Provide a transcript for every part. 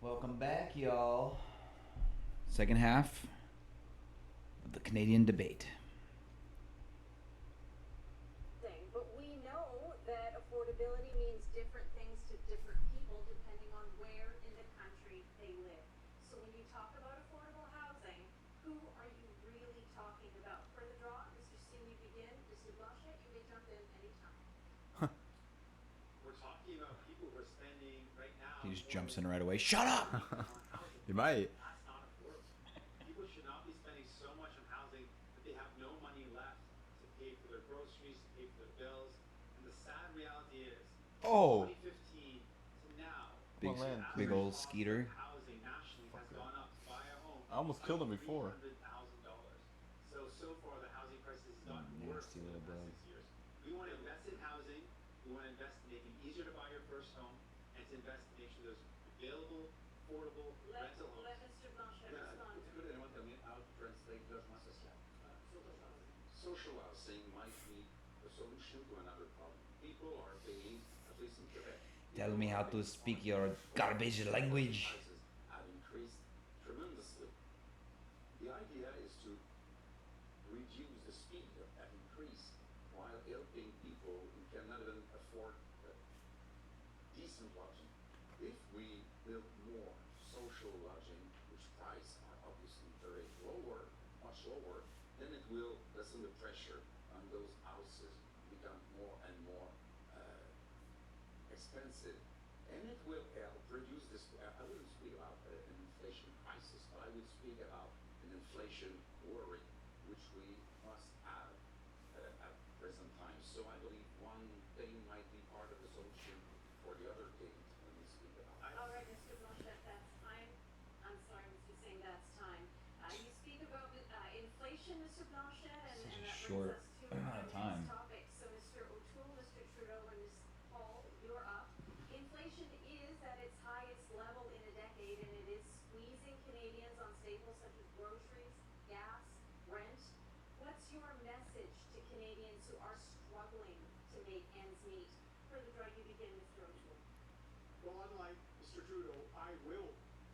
Welcome back, y'all. Second half of the Canadian debate. But we know that affordability means different things to different people depending on where in the country they live. So when you talk about affordable housing, who are you really talking about? For the draw, Mr. Singh, you begin. Mr. Blanchet, you may jump in anytime. We're talking about people who are spending right now. He just jumps in right away. Shut up! You might. That's not affordable. People should not be spending so much on housing that they have no money left to pay for their groceries, to pay for their bills. And the sad reality is, Oh. 2015 to now, Big, Well, man, big old cost of skeeter. housing nationally has gone up to buy a home. I almost killed him before. $300,000. So far the housing crisis has gotten worse Nasty in the little past dog. 6 years. We want to invest in housing. We want to invest in making it easier to buy your first home, and to invest in making sure there's available, affordable rental homes. Let Mr. Blanchet respond. Social housing might be a solution to another problem. People are paying, at least in Quebec. Tell me how to speak your garbage language. Prices have increased tremendously. The idea is to reduce the speed of that increase while helping people who cannot even afford decent lodging. If we build more social lodging, which prices are obviously very lower, much lower, then it will lessen the pressure on those houses become more and more expensive, and it will help reduce this. I wouldn't speak about an inflation crisis, but I would speak about an inflation worry, which we must have at present time. So I believe one thing might be part of the solution for the other thing when we speak about. All right, Mr. Blanchet, that's time. I'm sorry, Mr. Singh, that's time. You speak about inflation, Mr. Blanchet, and Such a that short brings us to amount of our time. next topic. So, Mr. O'Toole, Mr. Trudeau, and Ms. Paul, you're up. Inflation is at its highest level in a decade, and it is squeezing Canadians on staples such as groceries, gas, rent. What's your message to Canadians who are struggling to make ends meet? For the draw, you begin, Mr. O'Toole. Well, unlike Mr. Trudeau, I will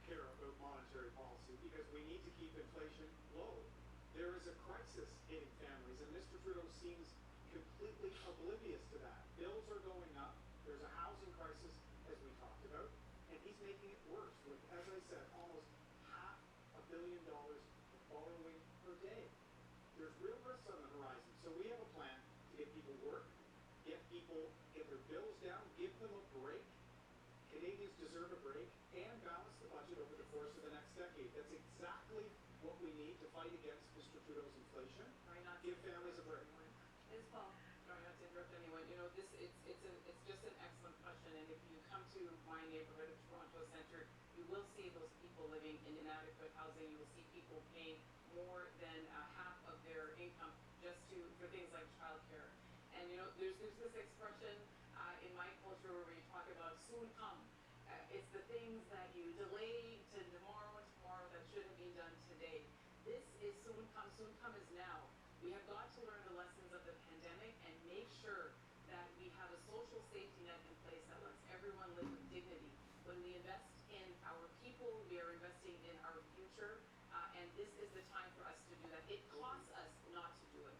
care about monetary policy because we need to keep inflation low. There is a crisis hitting families, and Mr. Trudeau seems completely oblivious to that. Bills are going up. There's a housing crisis, as we talked about, and he's making it worse with, as I said, almost $500 million of borrowing per day. There's real risks on the horizon. So we have a plan to get people work, get their bills down, give them a break. Canadians deserve a break, and balance the budget over the course of the next decade. That's exactly what we need to fight against Mr. Trudeau's inflation. Sorry, not to Give families a break. Ms. Paul. Try not to interrupt anyone. You know, it's just an excellent question. And if you come to my neighborhood of Toronto Centre, you will see those people living in inadequate housing. You will see people paying more than half of their income just for things like childcare. And you know, there's this expression in my culture where we talk about soon come. It's the things that you delay to tomorrow that shouldn't be done today. This is soon come. Soon come is now. We have got to learn the lessons of the pandemic and make sure that we have a social safety net in place that lets everyone live with dignity. When we invest in our people, we are investing in our future, and this is the time for us to do that. It costs us not to do it.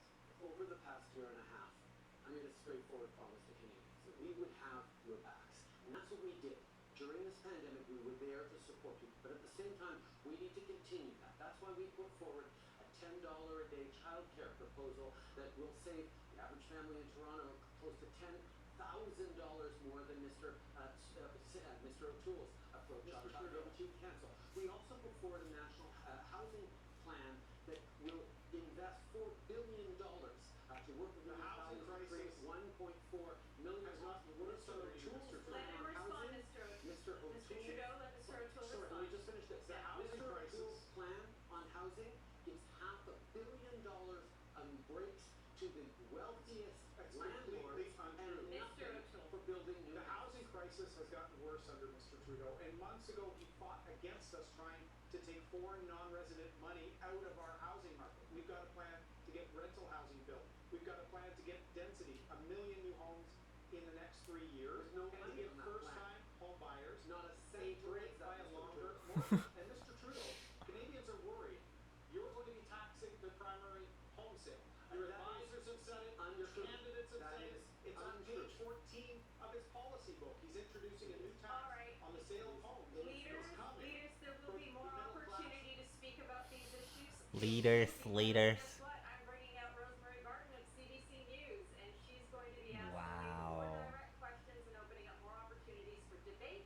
Over the past year and a half, I made a straightforward promise to Canadians that we would have your backs. And that's what we did. During this pandemic, we were there to support you. But at the same time, we need to continue that. That's why we put forward a $10 a day childcare proposal that will save the average family in Toronto close to $10,000 more than Mr. O'Toole's approach on childcare, which you cancel. We also put forward a national housing plan that will invest $4 billion to work with The housing municipalities to create crisis 1.4 million has not jobs. What is worked Mr. already, O'Toole's Mr. Let plan him on respond, housing? Mr. Mr. O'Toole. Trudeau, let Mr. O'Toole Sorry, let me respond. just finish this. The housing Mr. crisis. O'Toole's plan on housing gives $500 million on breaks to the wealthiest That's landlords completely and untrue. nothing Mr. O'Toole. for building new The housing crisis has gotten worse under Mr. Trudeau, and months ago he fought against us trying to take foreign non-resident money out of our housing market. We've got a plan to get rental housing built. We've got a plan to get density, 1 million new homes in the next 3 years, There's no and to money give on that plan. first-time home buyers Not a a cent break towards that, by a Mr. longer important. And Mr. Trudeau, Canadians are worried. You're going to be taxing the primary home sale. Your advisors have said it. Your untrue. candidates have That said is it. It's on untrue. page 14 of his policy book. He's introducing a new tax All right. on the sale of homes. Leaders, It's coming. there will be more the middle class. opportunity to speak about these issues. Leaders, Because leaders. Guess what? I'm bringing out Rosemary Barton of CBC News, and she's going to be asking you Wow. more direct questions and opening up more opportunities for debate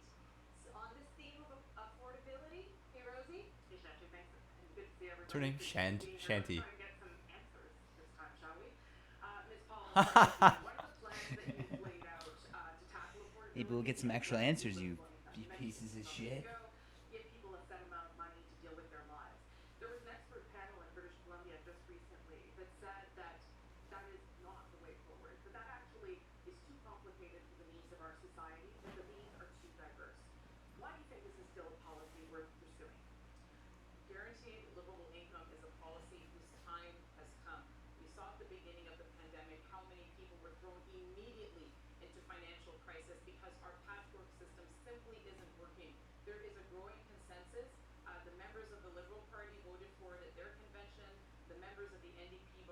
on this theme of affordability. Hey, Rosie. Hey, Shanty, thanks, and good to see everybody. What's her name? Good to be here. Shanty. Let's try to get some answers this time, shall we? Ms. Paul, what are the plans that you've laid out to tackle affordability? Maybe we'll get some extra answers, you mentioned pieces of this a shit. moment ago. Give people a set amount of money to deal with their lives. There was an expert panel in British Columbia just recently that said that that is not the way forward, that that actually is too complicated for the needs of our society, that the needs are too diverse. Why do you think this is still a policy worth pursuing? Guaranteed livable income is a policy whose time has come. We saw at the beginning of the pandemic how many people were thrown immediately into financial crisis because our patchwork system simply isn't working. There is a growing consensus. The members of the Liberal Party voted for it at their convention. The members of the NDP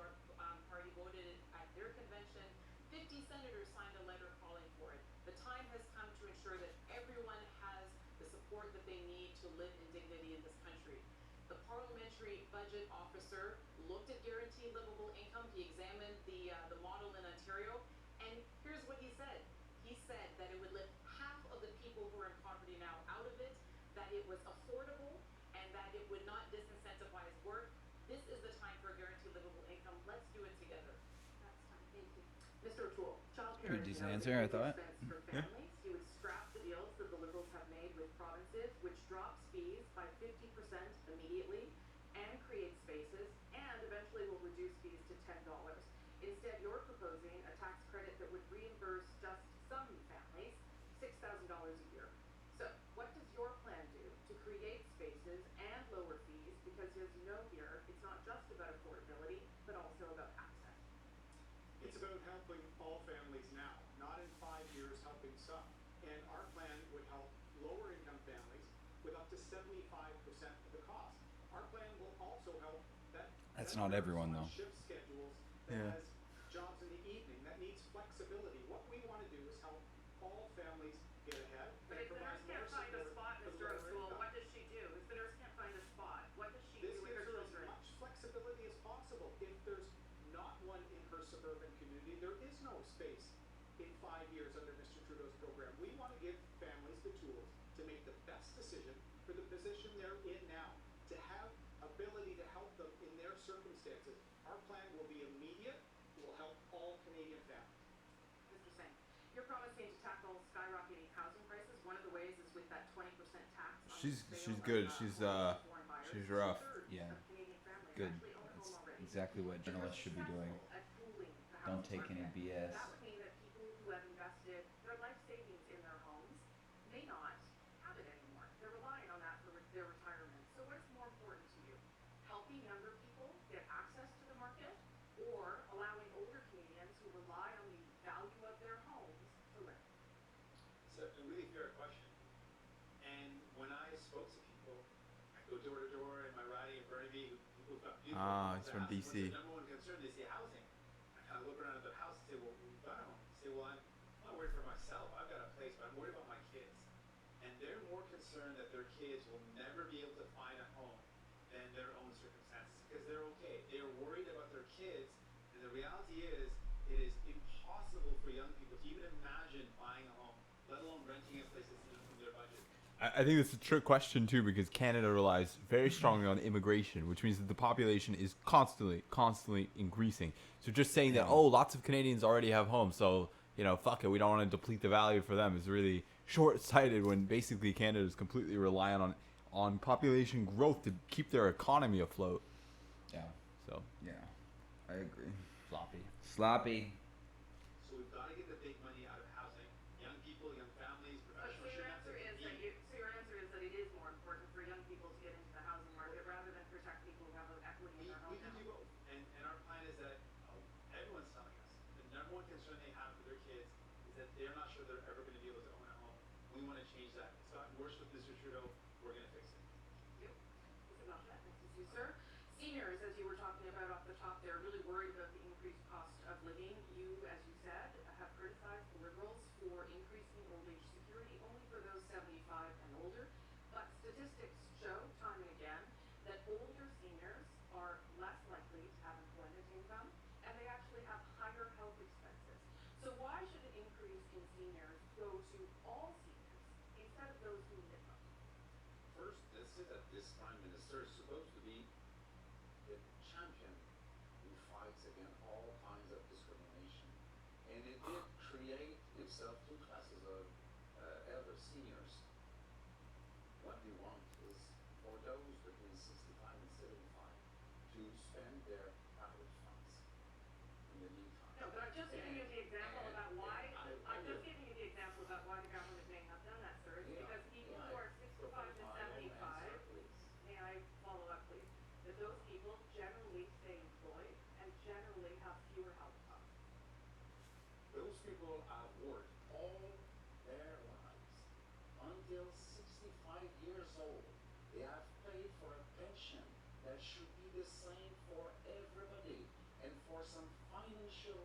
party voted it at their convention. 50 senators signed a letter calling for it. The time has come to ensure that everyone has the support that they need to live in dignity in this country. The Parliamentary Budget Officer looked at guaranteed livable income. He examined the model in Ontario, and here's what he said. He said that it would lift half of the people who are in poverty now out of it, that it was affordable, and that it would not disincentivize work. This is the time for a guaranteed livable income. Let's do it together. That's time. Thank you. Mr. O'Toole, childcare Pretty is decent now a answer, I big thought. expense for families. He would scrap the deals that the Liberals have made with provinces, which drops fees by 50% immediately and creates spaces, and eventually will reduce fees to $10. Instead, you're proposing a tax credit that would reimburse just some families $6,000 a year. So, what does your plan do to create spaces and lower fees? Because as you know here, it's not just about affordability, but also about access. It's about helping all families now, not in 5 years helping some. And our plan would help lower income families with up to 75% of the cost. Our plan will also help That's that not nurse everyone, on though. shift schedules that Yeah. has jobs in the evening, that needs flexibility. What we want to do is help all families get ahead But and if the provide nurse more can't find a support spot, for Mr. lower O'Toole, income. what does she do? If the nurse can't find a spot, what does she This do with gives her her as children? much flexibility as possible. If there's not one in her suburban community, there is no space in 5 years under Mr. Trudeau's program. We want to give families the tools to make the best decision for the position they're in now, to have ability to help them in their circumstances. Our plan will be immediate, will help all Canadian families. Mr. Singh, you're promising to tackle skyrocketing housing prices. One of the ways is with that 20% tax on She's the sale good. of, She's homes to foreign buyers. she's rough. Two-thirds Yeah. of Canadian families Good. actually own a home That's already. exactly what If you're journalists should be doing. successful at cooling the Don't housing take any market, BS. that would mean that people who have invested their life savings in their homes may not have it anymore. They're relying on that for their retirement. So what's more important to you? Helping younger people get access to the market, or allowing older Canadians who rely on the value of their homes to live? It's a really fair question. And when I spoke to people, I go door to door in my riding in Burnaby, people who've got beautiful homes. He's from I ask them, BC. What's the number one concern? They say housing. I kind of look around at their house and say, well, we've got a home. I say, well, I'm not worried for myself. I've got a place, but I'm worried about my kids. And they're more concerned that their kids will never be able to find a home than their own circumstances, because they're okay. They're worried about their kids, and the reality is, it is impossible for young people to even imagine buying a home, let alone renting a place that's in their budget. I think it's a trick question too, because Canada relies very strongly on immigration, which means that the population is constantly increasing. So just saying that, Yeah. oh, lots of Canadians already have homes, so fuck it, we don't want to deplete the value for them, is really short-sighted, when basically Canada is completely reliant on population growth to keep their economy afloat. Yeah. So Yeah. I agree. floppy. Sloppy. So we've got to get the big money out of housing. Young people, young families, So professionals your shouldn't have answer to is that compete. it is more important for young people to get into the housing market rather than protect people who have equity in their home We can now. do both. And our plan is that everyone's telling us the number one concern they have for their kids is that they're not sure they're ever going to be able to own a home. We want to change that. It's gotten worse with Mr. Trudeau. We're going to fix it. Blanchet, nice to see you, sir. Seniors, as you were talking about off the top there, really worried about the increased cost of living. You, as you said, have criticized the Liberals for increasing old age security only for those 75 and older. But statistics show time and again that older seniors are less likely to have employment income and they actually have higher health expenses. So why should an increase in seniors go to all seniors instead of those who need it most? First, let's say that this prime minister is supposed to be a champion who fights against all kinds of discrimination. And it did create itself two classes of elder seniors. What we want is for those between 65 and 75 to spend their private funds in the meantime. No, but I'm just giving you the example about why. I'm just giving you the example about why the government may have done that, sir. It's because people who are 65 to 75, may I follow up, please? That those people generally stay employed and generally have fewer health costs. Those people have worked all their lives until 65 years old. They have paid for a pension that should be the same for everybody. And for some financial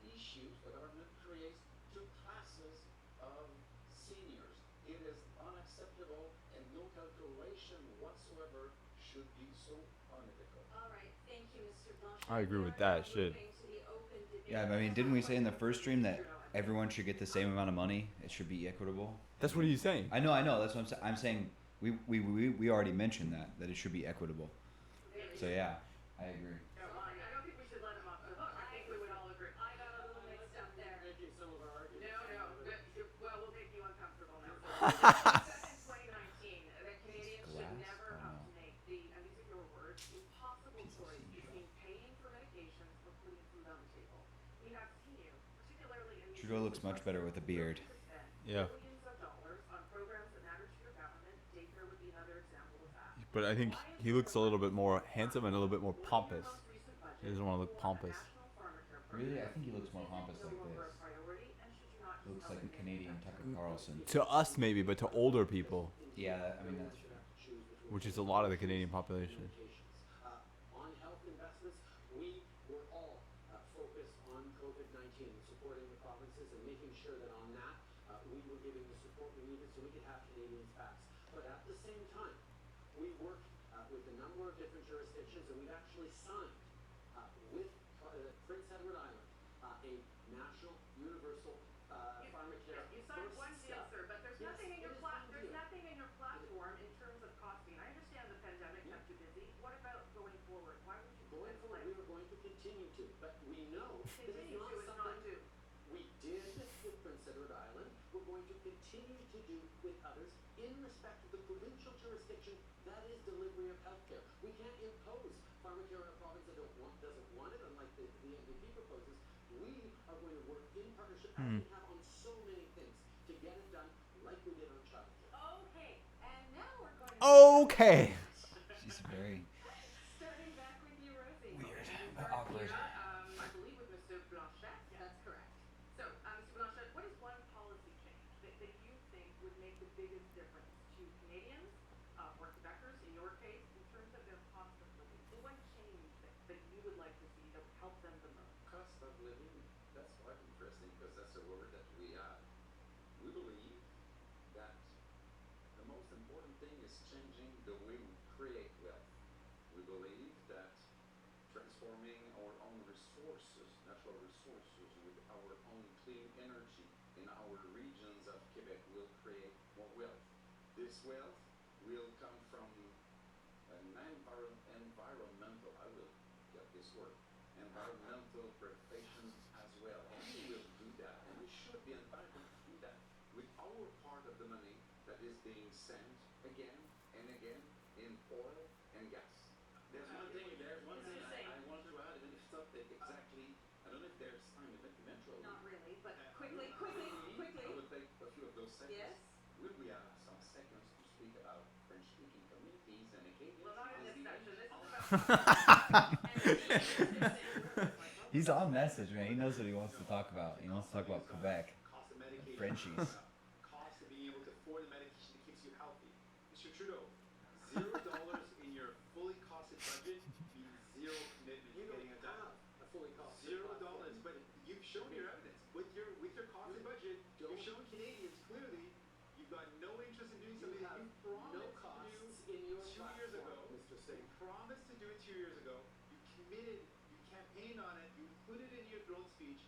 issues, the government creates two classes of seniors. It is unacceptable, and no calculation whatsoever should be so unethical. All right, thank you, Mr. Blanchet. I agree We with are that now shit. moving to the open debate. Yeah, I mean, didn't we say in the first stream that everyone should get the same amount of money? It should be equitable. That's what he's saying. I know. That's what I'm saying. We already mentioned that it should be equitable. So yeah, I agree. No, I don't think we should let him off the hook. I think we would all agree. I got a little mixed up there. Making some of our arguments. Well, we'll make you uncomfortable now. So, in 2019, that Canadians should Glass? never Oh, have no. to make the, and these are your words, impossible choice between paying for medications or putting food on the table. We have seniors, particularly in these Trudeau looks much better with a beard. Yeah. Billions of dollars on programs that matter to your government. Daycare would be another example of that. But I think he looks a little bit more handsome and a little bit more pompous. He doesn't want to look pompous. Really, I think he looks more pompous like this. Looks like a Canadian Tucker Carlson. To us, maybe, but to older people, Yeah, I mean that's true. which is a lot of the Canadian population. On health investments, we were all focused on COVID-19 and supporting the provinces and making sure that on that we were giving the support we needed so we could have Canadians' backs. But at the same time, we worked with a number of different jurisdictions, and we've actually signed with Prince Edward Island a national universal pharmacare. You signed first one deal, step. sir, but there's Yes, nothing in your it is one there's deal. nothing in your platform in terms of costing. I understand the pandemic kept you busy. What about going forward? Why would you put Going in forward, place? we are going to continue to, but we know that it's Continue not to, it's not something do. we did with Prince Edward Island. We're going to continue to do with others in respect of the provincial jurisdiction that is delivery of healthcare. We can't impose pharmacare on a province that doesn't want it, unlike the NDP proposes. We are going to work in partnership as we have on so many things to get it done like we did on childcare. Okay, and now we're going to. Okay. She's very. Starting back with you, Rosie. Weird, And we but start awkward. here, I believe with Mr. Blanchet. That's correct. So, Mr. Blanchet, what is one policy change that you think would make the biggest difference to Canadians or Quebecers, in your case, in terms of their cost of living? The one change that you would like to see that would help them the most? Cost of living, that's quite interesting because that's a word that we have. We believe that the most important thing is changing the way we create wealth. We believe that transforming our own resources, natural resources, with our own clean energy in our regions of Quebec will create more wealth. This wealth will come from an environmental, I will get this word, environmental preoccupation as well. And we will do that, and we should be entitled to do that with our part of the money that is being sent again and again in oil and gas. There's one thing I want to add, and it's not exactly, I don't know if there's time eventually. Not really, but I quickly. will take a few of those seconds. Yes. Will we have some seconds to speak about French-speaking communities and Acadians? Well, not in this Is the- section. This is about. He's on message, man. He knows what he wants to talk about. He wants to talk about Quebec. Cost of medication. Frenchies. Cost of being able to afford the medication that keeps you healthy. Mr. Trudeau, $0 in your costed budget means zero commitment to You don't getting it done. have a fully costed $0, platform. but you've shown your evidence with your costed budget. don't- You've shown Canadians clearly you've got no interest in doing You something have you promised no to do costs in your 2 years ago. platform, Mr. You Singh. promised to do it 2 years ago. You committed. You campaigned on it. You put it in your throne speech,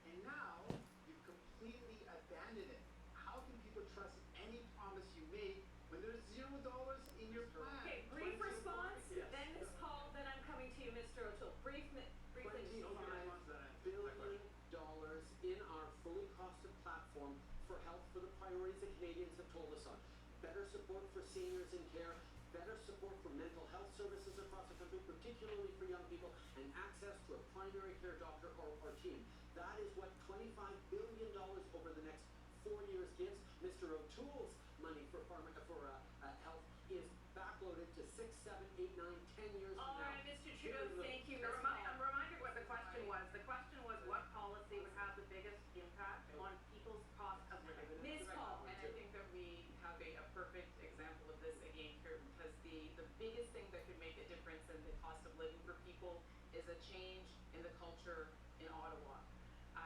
and now you've completely abandoned it. How can people trust any promise you made when there's $0 in your plan? Okay, brief response, Yes. then Ms. Paul, then I'm coming to you, Mr. O'Toole. Briefly, Ms. No Paul. response to that. $25 billion in our fully costed platform for health, for the priorities that Canadians have told us on. Better support for seniors in care, better support for mental health services across the country, particularly for young people, and access to a primary care doctor or team. That is what $25 billion over the next 4 years gives. Mr. O'Toole's money for health is backloaded to 6, 7, 8, 9, 10 years from All now. right, Mr. Trudeau, thank you, Ms. I'm Paul. reminded what the question was. The question was what policy would have the biggest impact on people's cost of living. Ms. Paul. And I think that we have a perfect example of this again here, because the biggest thing that could make a difference in the cost of living for people is a change in the culture in Ottawa.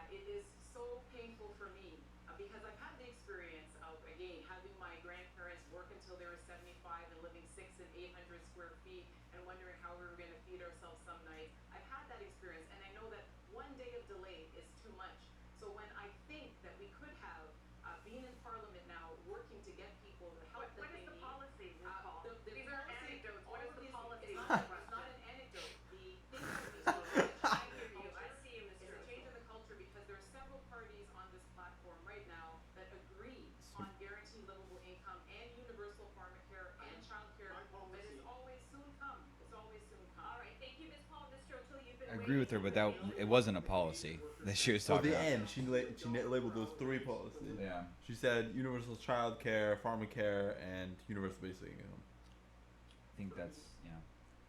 It is so painful for me because I've had the experience of, again, having my grandparents work until they were 75 and living 600 and 800 square feet and wondering how we were going to feed ourselves some nights. I've had that experience, and I know that one day of delay is too much. So when I think that we could have been in Parliament now working to get people the help that they need. What is the policy, Ms. Paul? The These are policy- anecdotes. all What is of the these- policy? It's not an anecdote. The thing that we need to I hear you. I see you, is Mr. a change in O'Toole. the culture, because there are several parties on this platform right now that agree on guaranteed livable income and universal pharmacare and childcare, My but policy- it's always soon come. It's always soon come. All right, thank you, Ms. Paul. Mr. O'Toole, you've been I agree with her, but waiting. it wasn't a policy that she was So talking the about. end, she labeled those 3 policies. Yeah. She said universal child care, pharmacare, and universal basic income. I think that's,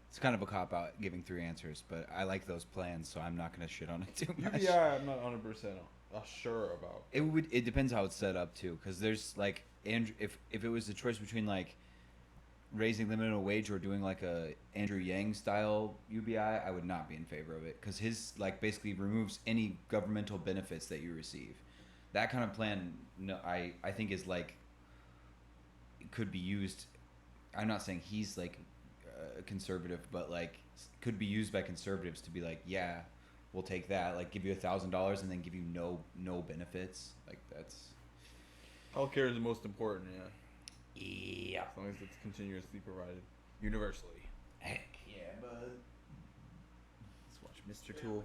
it's kind of a cop out giving 3 answers, but I like those plans, so I'm not gonna shit on it too much. UBI, I'm not 100% sure about. It depends how it's set up too, because there's like if it was the choice between like raising the minimum wage or doing like a Andrew Yang style UBI, I would not be in favor of it, because his like basically removes any governmental benefits that you receive. That kind of plan, no, I think is like it could be used. I'm not saying he's like conservative, but like could be used by conservatives to be like, yeah, we'll take that, like give you $1,000 and then give you no benefits. Like that's Healthcare is the most important, yeah. yeah. As long as it's continuously provided universally. Heck yeah, bud. Let's watch Mr. Toole.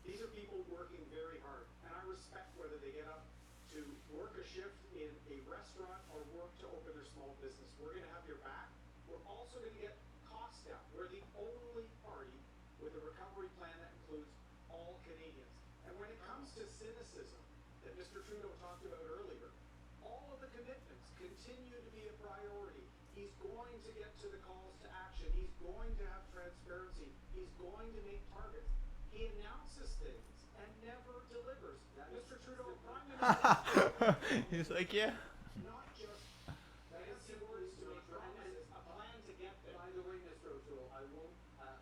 These are people working very hard, and I respect whether they get up to work a shift in a restaurant or work to open their small business. We're going to have your back. We're also going to get costs down. We're the only party with a recovery plan that includes all Canadians. And when it comes to cynicism that Mr. Trudeau talked about earlier, all of the commitments continue to be a priority. He's going to get to the calls to action. He's going to have transparency. He's going to make targets. He announces things and never delivers. Mr. Trudeau, Prime Minister, He's like, yeah. not just fancy words to make promises, a plan to get there. By the way, Mr. O'Toole, I won't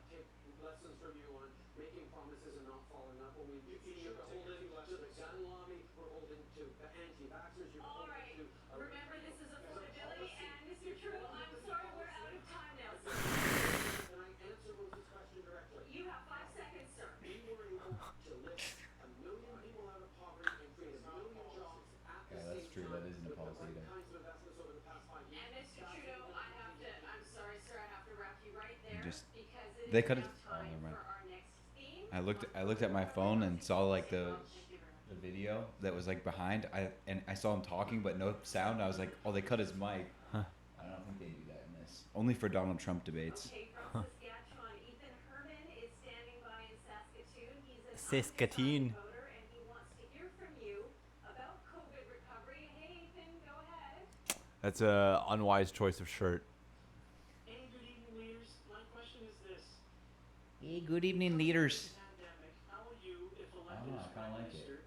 take lessons from you on making promises and not following up. When we You see should you're take a holding few to the lessons. gun lobby, we're holding to the anti-vaxxers, you're All holding right. to... Remember, this is affordability, and Mr. Trudeau, I'm sorry, we're out of time now. So Can I answer Rose's question directly? you have 5 seconds, sir. We were able to lift 1 million people out of poverty and create 1 million jobs at the Yeah, that's same true. time That isn't a with policy the right either. kinds of investments over the past 5 years. And Mr. Trudeau, I'm sorry, sir, I have to wrap you right there Just- because it they is cut it- now oh, time never mind. for our next theme. I looked at my phone and saw like the Thank you very much. video that was like behind. I saw him talking but no sound. I was like, oh, they cut his mic. Huh. I don't think they do that in this. Only for Donald Trump debates. Okay, from Saskatchewan, Ethan Herman is standing by in Saskatoon. He's an Saskatoon. undecided voter, and he wants to hear from you about COVID recovery. Hey, Ethan, go ahead. That's a unwise choice of shirt. Hey, good evening, leaders. My question is this. Hey, good evening, leaders. Pandemic, how will you, if elected Ah, as I kinda Prime like it. Minister,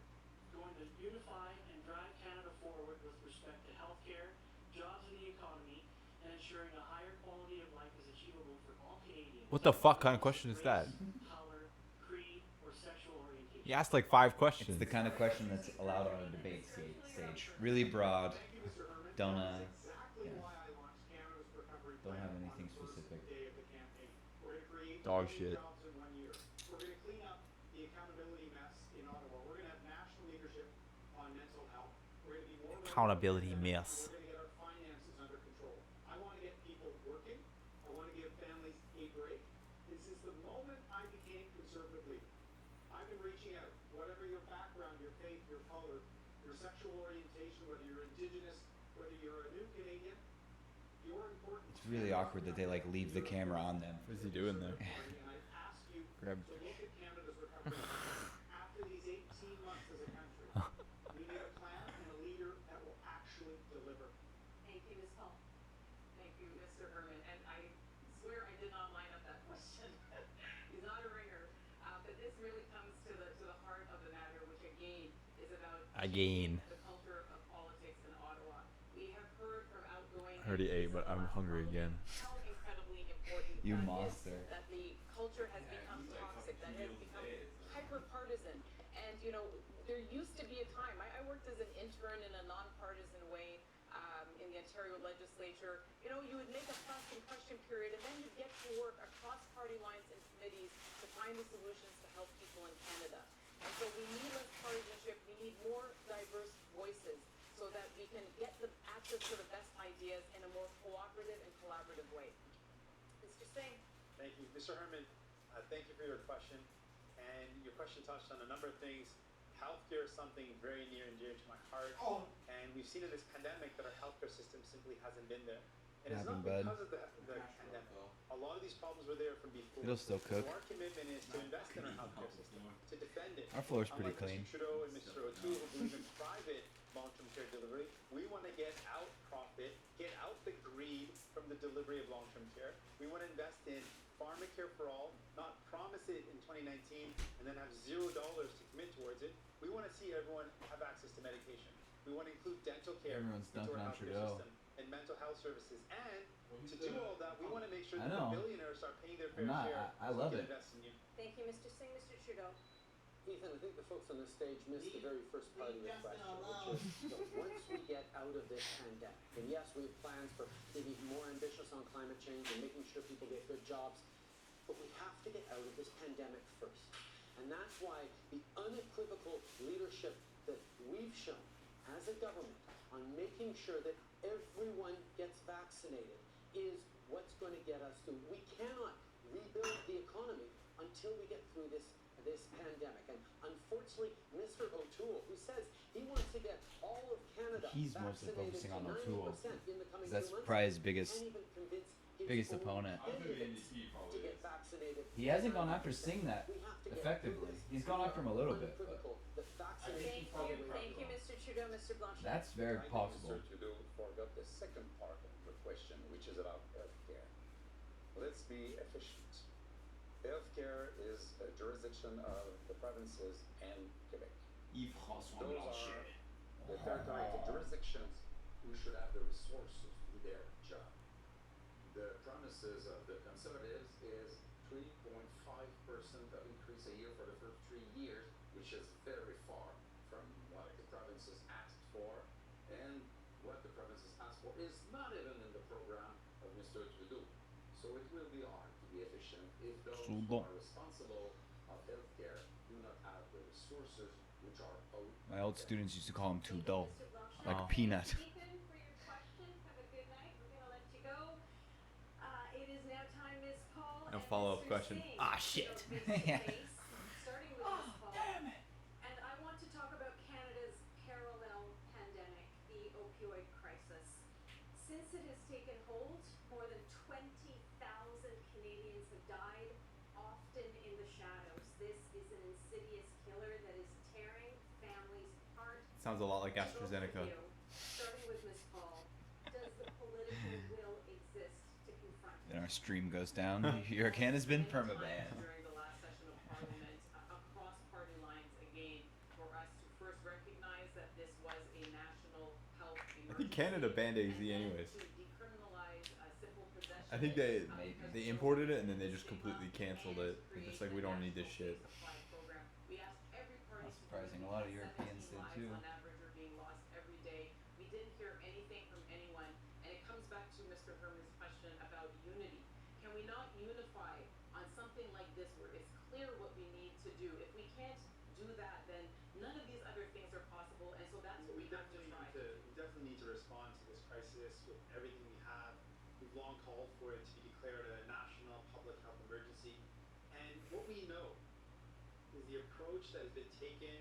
going to unify and drive Canada forward with respect to healthcare, jobs in the economy, and ensuring a higher quality of life is achievable for all Canadians? Canadians. What the fuck kind of question is that? Race, color, creed, or sexual orientation. He asked like 5 It's questions. the kind of question that's allowed on a debate stage. Really broad. Thank you, Mr. Herman. Don't That is exactly yeah. why I launched Canada's Recovery Don't Plan have on anything the first specific. day of the campaign. We're going to create Dog 1 shit. million jobs in 1 year. We're going to clean up the accountability mess in Ottawa. We're going to have national leadership on mental health. We're going to be more Accountability regular, mess. and we're going to get our finances under control. I want to get people working. I want to give families a break. This is the moment I became conservative leader. I've been reaching out, whatever your background, your faith, your color, your sexual orientation, whether you're Indigenous, whether you're a new Canadian, you're important. It's really awkward that they like leave the camera on them. What is he doing there? And I ask you Grab. to look at Canada's recovery plan. After these 18 months as a country, we need a plan and a leader that will actually deliver. Thank you, Ms. Paul. Thank you, Mr. Herman, and I swear I did not line up that question. He's not a ringer, but this really comes to the heart of the matter, which again is about Again. the culture of politics in Ottawa. We have heard from outgoing. I already ate, but I'm hungry again. How incredibly important You that monster. is, that the culture has become toxic, that has become hyper partisan, and you know there used to be a time. I worked as an intern in a nonpartisan way in the Ontario legislature. You know, you would make a fuss and question period, and then you'd get to work across party lines and committees to find the solutions to help people in Canada. And so we need less partisanship. We need more diverse voices so that we can get the access to the best ideas in a more cooperative and collaborative way. Mr. Singh. Thank you. Mr. Herman, thank you for your question. And your question touched on a number of things. Healthcare is something very near and dear to my heart. And we've seen in this pandemic that our healthcare system simply hasn't been there. And it's not Happened, bud. because of the pandemic. A lot of these problems were there from before. It'll still cook. So our commitment is to invest in our healthcare system, to defend it. Our floor's pretty Unlike clean. Mr. Trudeau and Mr. O'Toole, who believe in private long-term care delivery, we want to get out profit, get out the greed from the delivery of long-term care. We want to invest in pharmacare for all, not promise it in 2019 and then have $0 to commit towards it. We want to see everyone have access to medication. We want to include dental care Everyone's into dunking our on healthcare Trudeau. system and mental health services. And to do all that, we want to make sure I that know. the billionaires are paying their fair I'm not. share. I so we love can it. invest in you. Thank you, Mr. Singh. Mr. Trudeau. Ethan, I think the folks on this stage missed the very first part of your question, which is, you know, once we get out of this pandemic, and yes, we have plans for maybe more ambitious on climate change and making sure people get good jobs, but we have to get out of this pandemic first. And that's why the unequivocal leadership that we've shown as a government on making sure that everyone gets vaccinated is what's going to get us through. We cannot rebuild the economy until we get through this pandemic. And unfortunately, Mr. O'Toole, who says he wants to get all of Canada He's mostly vaccinated focusing on to O'Toole, 90% in the coming 'cause that's 2 months, probably his biggest can't even convince his biggest own opponent. candidates to get vaccinated. He hasn't gone after Singh that We have to get effectively. through this. He's gone after him a little bit, but Unequivocal that vaccination Thank you, Mr. Trudeau. Mr. Blanchet. that's very I think possible. Mr. Trudeau forgot the second part of the question, which is about healthcare. Let's be efficient. Healthcare is a jurisdiction of the provinces and Quebec. Yves-François Those Blanchet. are the territorial jurisdictions who should have the resources to do their job. The promises of the Conservatives is 3.5% of increase a year for the first 3 years, which is very far from what the provinces asked for, and what the provinces asked for is not even in the program of Mr. Trudeau. So it will be hard to be efficient if those who Trudeau. are responsible of healthcare do not have the resources which are owed. My old students used to call him too dull, Mr. Blanchet. like Oh. peanut. Ethan, for your question. Have a good night. We're going to let you go. It is now time, Ms. Paul. No and follow-up Mr. question. Singh Ah, to shit. go face to Yeah. face, starting with Ms. Paul. And I want to talk about Canada's parallel pandemic, the opioid crisis. Since it has taken hold, more than 20,000 Canadians have died, often in the shadows. This is an insidious killer that is tearing families apart. Sounds a lot like Both of AstraZeneca. you, starting with Ms. Paul, does the political will exist to confront it? Then our stream goes down. Your can has been permabanned. During the last session of Parliament, across party lines again, for us to first recognize that this was a national health emergency. I think Canada banned AZ and then anyways. to decriminalize simple possession I think they Maybe. they imported it and then they just completely canceled it. They're just like, we don't need this shit. We asked every party Not to do it surprising. A lot of because Europeans 17 did lives too. on average are being lost every day. We didn't hear anything from anyone, and it comes back to Mr. Herman's question about unity. Can we not unify on something like this where it's clear what we need to do? If we can't do that, then none of these other things are possible, and so that's what we have to try to do. We definitely need to respond to this crisis with everything we have. We've long called for it to be declared a national public health emergency. And what we know is the approach that has been taken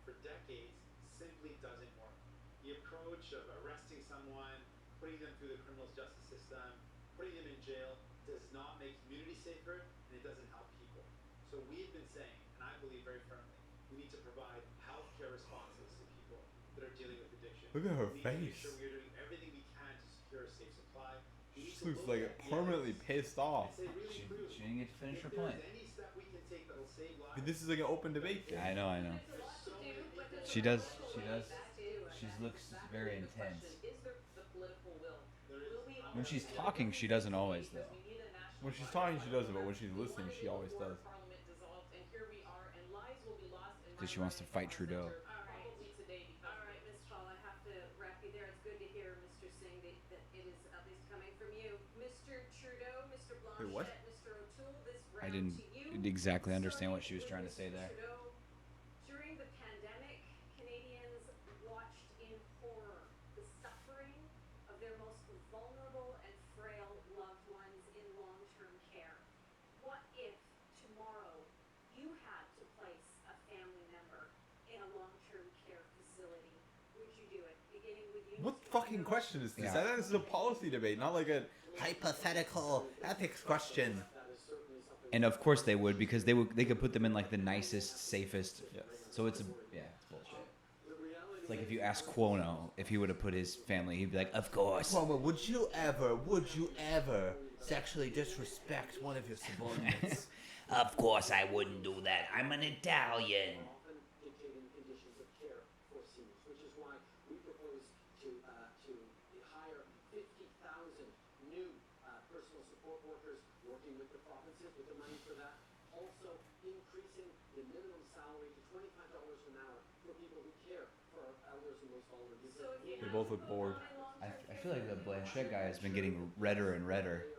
for decades simply doesn't work. The approach of arresting someone, putting them through the criminal justice system, putting them in jail does not make communities safer and it doesn't help people. So we've been saying, and I believe very firmly, we need to provide healthcare responses to people that are dealing with addiction. Look at her We need to make face. sure we are doing everything we can to secure a safe supply. We need She to looks look like at the permanently evidence pissed off. and say really She clearly, didn't get to finish her if there's point. any step we can take that'll save I lives, mean, this is like an open debate thing. I know. There's a lot to do, but there's She a does. political She will does. to do it. She That's looks exactly very the question. intense. Is there the political will? there is. Will we When she's all- talking, she doesn't always, Because though. we need a national When she's party talking, she doesn't, but when program. she's We listening, wanted she it always before does. Parliament dissolved, and here we are, and lives will be lost in 'Cause she wants to my fight riding Trudeau. center, All right. probably today because All of right, it. Ms. Paul, I have to wrap you there. It's good to hear, Mr. Singh, that it is at least coming from you. Mr. Trudeau, Mr. Wait, what? Blanchet, Mr. O'Toole, this I round didn't to you. exactly understand what Starting she was with trying to Mr. say there. Trudeau. During the pandemic, Canadians watched in horror the suffering of their most vulnerable and frail loved ones in long-term care. What if tomorrow you had to place a family member in a long-term care facility? Would you do it? Beginning with you. What Mr. fucking Trudeau. question is this? Yeah. I thought this is a policy debate, not like a hypothetical ethics question. That is certainly something. And of course they would, because they could put them in like the nicest, safest. Yes. So it's it's bullshit. The reality It's like if you ask Cuomo if he would have put his family, he'd be like, of course. Cuomo, would you ever sexually disrespect one of your subordinates? Of course I wouldn't do that. I'm an Italian. often dictating conditions of care for seniors, which is why we propose to hire 50,000 new personal support workers working with the provinces with the money for that. Also increasing the minimum salary to $25 an hour for people who care for our elders and most vulnerable. So if you They have both to look put bored. one in I long-term feel like the care Blanchet guy has been getting redder and redder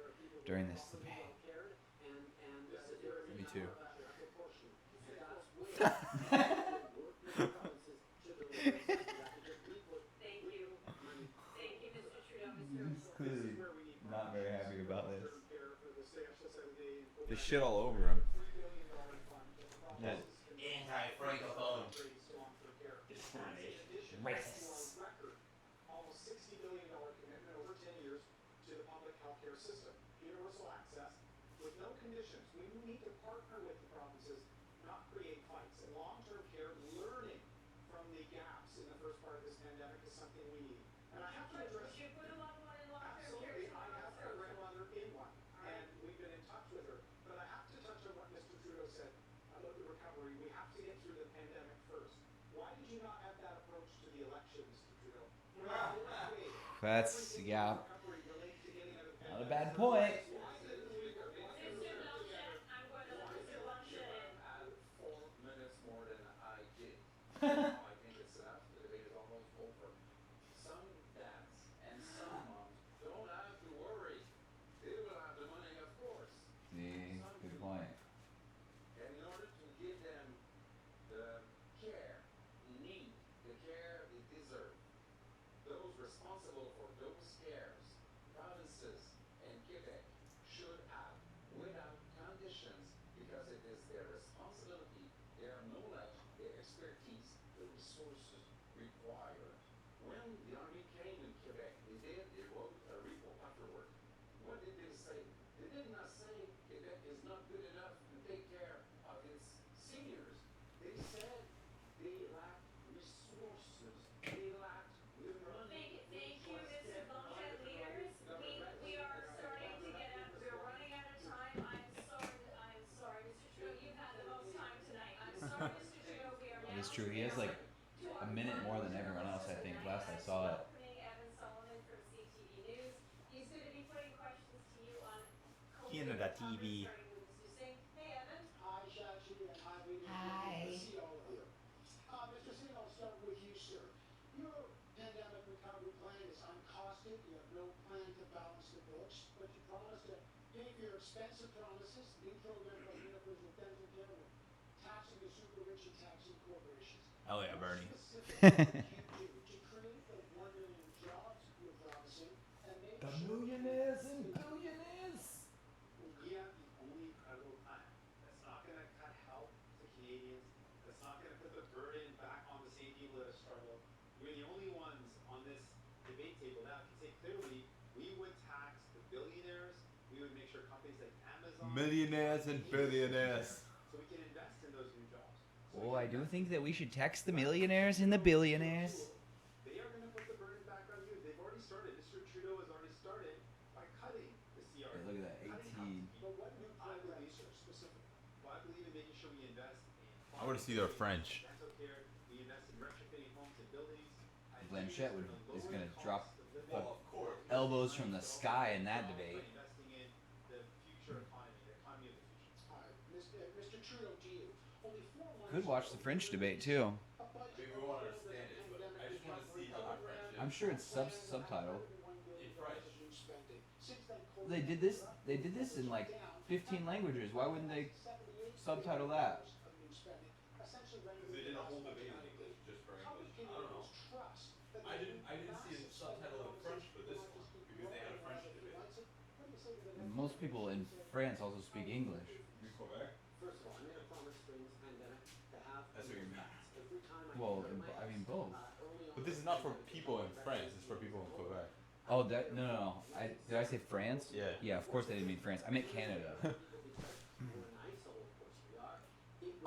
during this debate. Me too. Thank you. Thank you, Mr. Trudeau, Mr. O'Toole. Clearly Where we need not very happy about this. long-term care for the CHSLD. They shit all over him. $3 billion fund that the That provinces can anti-francophone raise to long-term care. discrimination. In addition, Racists. to our record, almost $60 billion commitment over 10 years to the public healthcare system, universal access, with no conditions. We need to partner with the provinces, not create fights. And long-term care, learning from the gaps in the first part of this pandemic is something we need. And I have to address. Would you put a loved one in long-term care Absolutely, I tomorrow, have Mr. a O'Toole? grandmother in one, and we've been in touch with her. But I have to touch on what Mr. Trudeau said about the recovery. We have to get through the pandemic first. Why did you not have that approach to the election, Mr. Trudeau? We're not waiting. That's Everything yeah, recovery relates to getting out of the not a pandemic. bad point. Why didn't we Mr. Blanchet, I'm going to let Mr. Blanchet in. Add 4 minutes more than I did. Now I think it's enough. The debate is almost over. Some dads and some moms don't have to worry. They will have the money, of course. See, good point. And in order to give them the care they need, the care they deserve, those responsible for those cares, provinces and Quebec, should have, without conditions, because it is their responsibility, their knowledge, their expertise, the resources required. When the army came in Quebec, they wrote a report afterward. What did they say? They did not say Quebec is not good enough to take care of its seniors. They said they lack resources. They lack the money. Thank you, Mr. Blanchet. Leaders, we are starting to get out, we're running out of time. I'm sorry, Mr. Trudeau, you've had the most time tonight. I'm sorry, Mr. Trudeau, we are now. It is true. He has like a minute more than everyone else, I think. Last I saw it. Opening Evan Solomon from CTV News. He's going to be putting questions to you Canada TV. Starting with you sing. Hey, Evan. Hi, Shashi, and hi, ladies. Hi. Good to see all of you. Mr. Singh, I'll start with you, sir. Your pandemic recovery plan is uncosted. You have no plan to balance the books, but you promised to pay for your expensive promises. New programs like universal dental care with taxing the super rich and taxing corporations. Hell yeah, Bernie. Specifically, what did you do to create the 1 million jobs you're promising and make The sure millionaires and billionaires. We have the only credible plan that's not going to cut help to Canadians, that's not going to put the burden back on the same people that have struggled. We're the only ones on this debate table now can say clearly we would tax the billionaires, we would make sure companies like Amazon, Millionaires and billionaires. so we can invest in those new jobs. Oh, I do think that we should tax the millionaires and the billionaires. They are going to put the burden back on you. They've already started. Mr. Trudeau has already started by cutting the CR. Hey, look at that, 18. But what new I programs, believe, sir, specifically? well, I believe in making sure we invest in I want to see their French. dental care, we invest in retrofitting homes and buildings. I Blanchette think is it's gonna lower the drop cost of living. Well, of course. elbows from the sky in that By debate. investing in the future economy, the economy of the future. All right, Mr. Trudeau, to you. Only 4 months Could watch the French debate too. a budget we won't over understand the it, but pandemic I just wanna recovery see how their program, French is. I'm sure it's planning to have subtitled. $101 billion In French. of new spending. Since then, COVID They did this. They did this in like 15 languages. Why wouldn't they subtitle that? Because they did a whole debate in English just for English. I don't know. I didn't see a subtitle in French for this one because they had a French debate. Most people in France also speak English. You Quebec? First of all, I made a promise during this pandemic to have That's what you mean. every time I Well, clear my I mean both. early on But this is not for people in France. It's for people in Quebec. Oh, that no, no, no. Did I say France? Yeah. Yeah, of course I didn't mean France. I meant Canada. because we're an ISO, of course we are.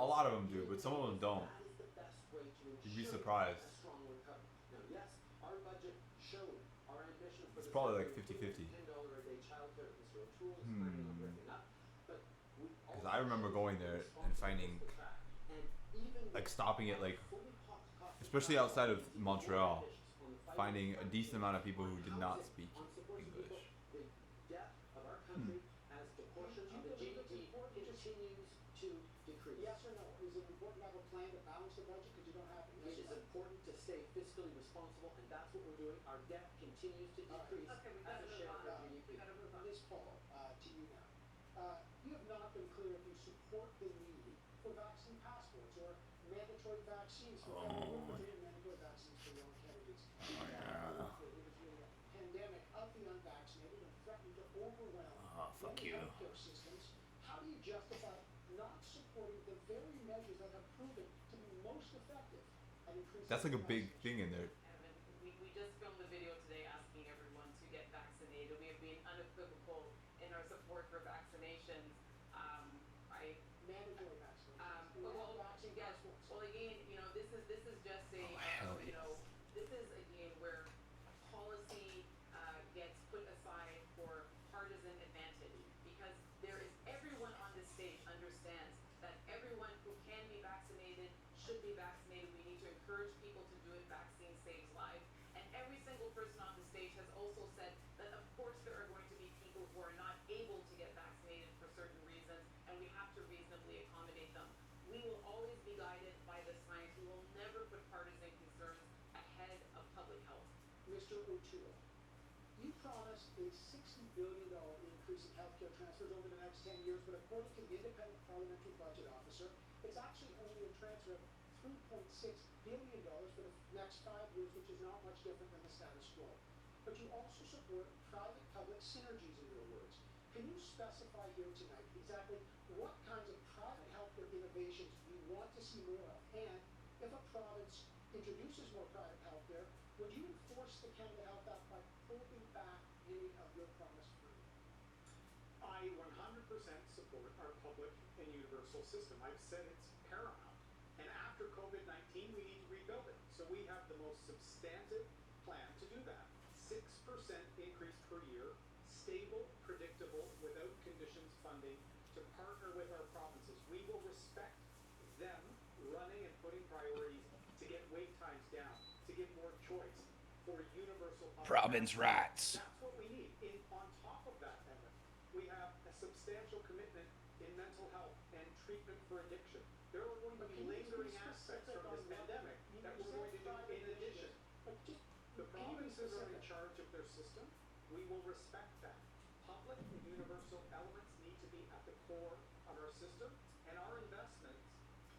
A lot of them do, but some of them don't. That is the best way to You'd be ensure surprised. a strong recovery. Now, yes, our budget showed our ambition for It's this probably country like 50-50. included $10 a day childcare that Mr. O'Toole is planning on breaking up. But we also I remember going there and finding, and even like, stopping at like, fully cost especially outside of Montreal, finding a decent amount of people who did not speak English. the debt of our country as the portion of the GDP continues to decrease. Yes or no? Is it important to have a plan to balance the budget because you don't have it? It is important to stay fiscally responsible, and that's what we're doing. Our debt continues to decrease Okay, we as gotta a move share on. of our GDP. We gotta move on. Ms. Paul, to you now. You have not been clear if you support the need for vaccine passports or mandatory vaccines for mandatory vaccines for young candidates. It was really a pandemic of the unvaccinated and threatened to overwhelm many healthcare systems. How do you justify not supporting the very measures that have proven to be most effective at increasing? That's like a big vaccination? thing in there. Evan, we just filmed a video today asking everyone to get vaccinated. We have been unequivocal in our support for vaccinations. I Mandatory vaccinations. But well, vaccine yes, passports. well again, this is just a, hell this is a game where policy gets put aside for partisan advantage because there is everyone on this stage understands that everyone who can be vaccinated should be vaccinated. We need to encourage people to do it. Vaccine saves lives. And every single person on the stage has also said that of course there are going to be people who are not able to get vaccinated for certain reasons, and we have to reasonably accommodate them. We will always be guided by the science. We will never put partisan concerns ahead of public health. Mr. O'Toole, you promised a $60 billion increase in healthcare transfers over the next 10 years, but according to the independent parliamentary budget officer, it's actually only a transfer of $3.6 billion for the next 5 years, which is not much different than the status quo. But you also support private-public synergies, in your words. Can you specify here tonight exactly what kinds of private healthcare innovations you want to see more of? And if a province introduces more private healthcare, would you enforce the Canada Health Act by holding back any of your promised freedom? I 100% support our public and universal system. I've said it's paramount. And after COVID-19, we need to rebuild it. So we have the most substantive plan to do that. 6% increase per year, stable, predictable, without conditions funding to partner with our provinces. We will respect them running and putting priorities to get wait times down, to give more choice for universal public Province health. rights. That's what we need. On top of that, Evan, we have a substantial substantial commitment in mental health and treatment for addiction. There are going to be lingering aspects from this pandemic that we're going to do in addition. The provinces are in charge of their system. We will respect that. Public and universal elements need to be at the core of our system, and our investments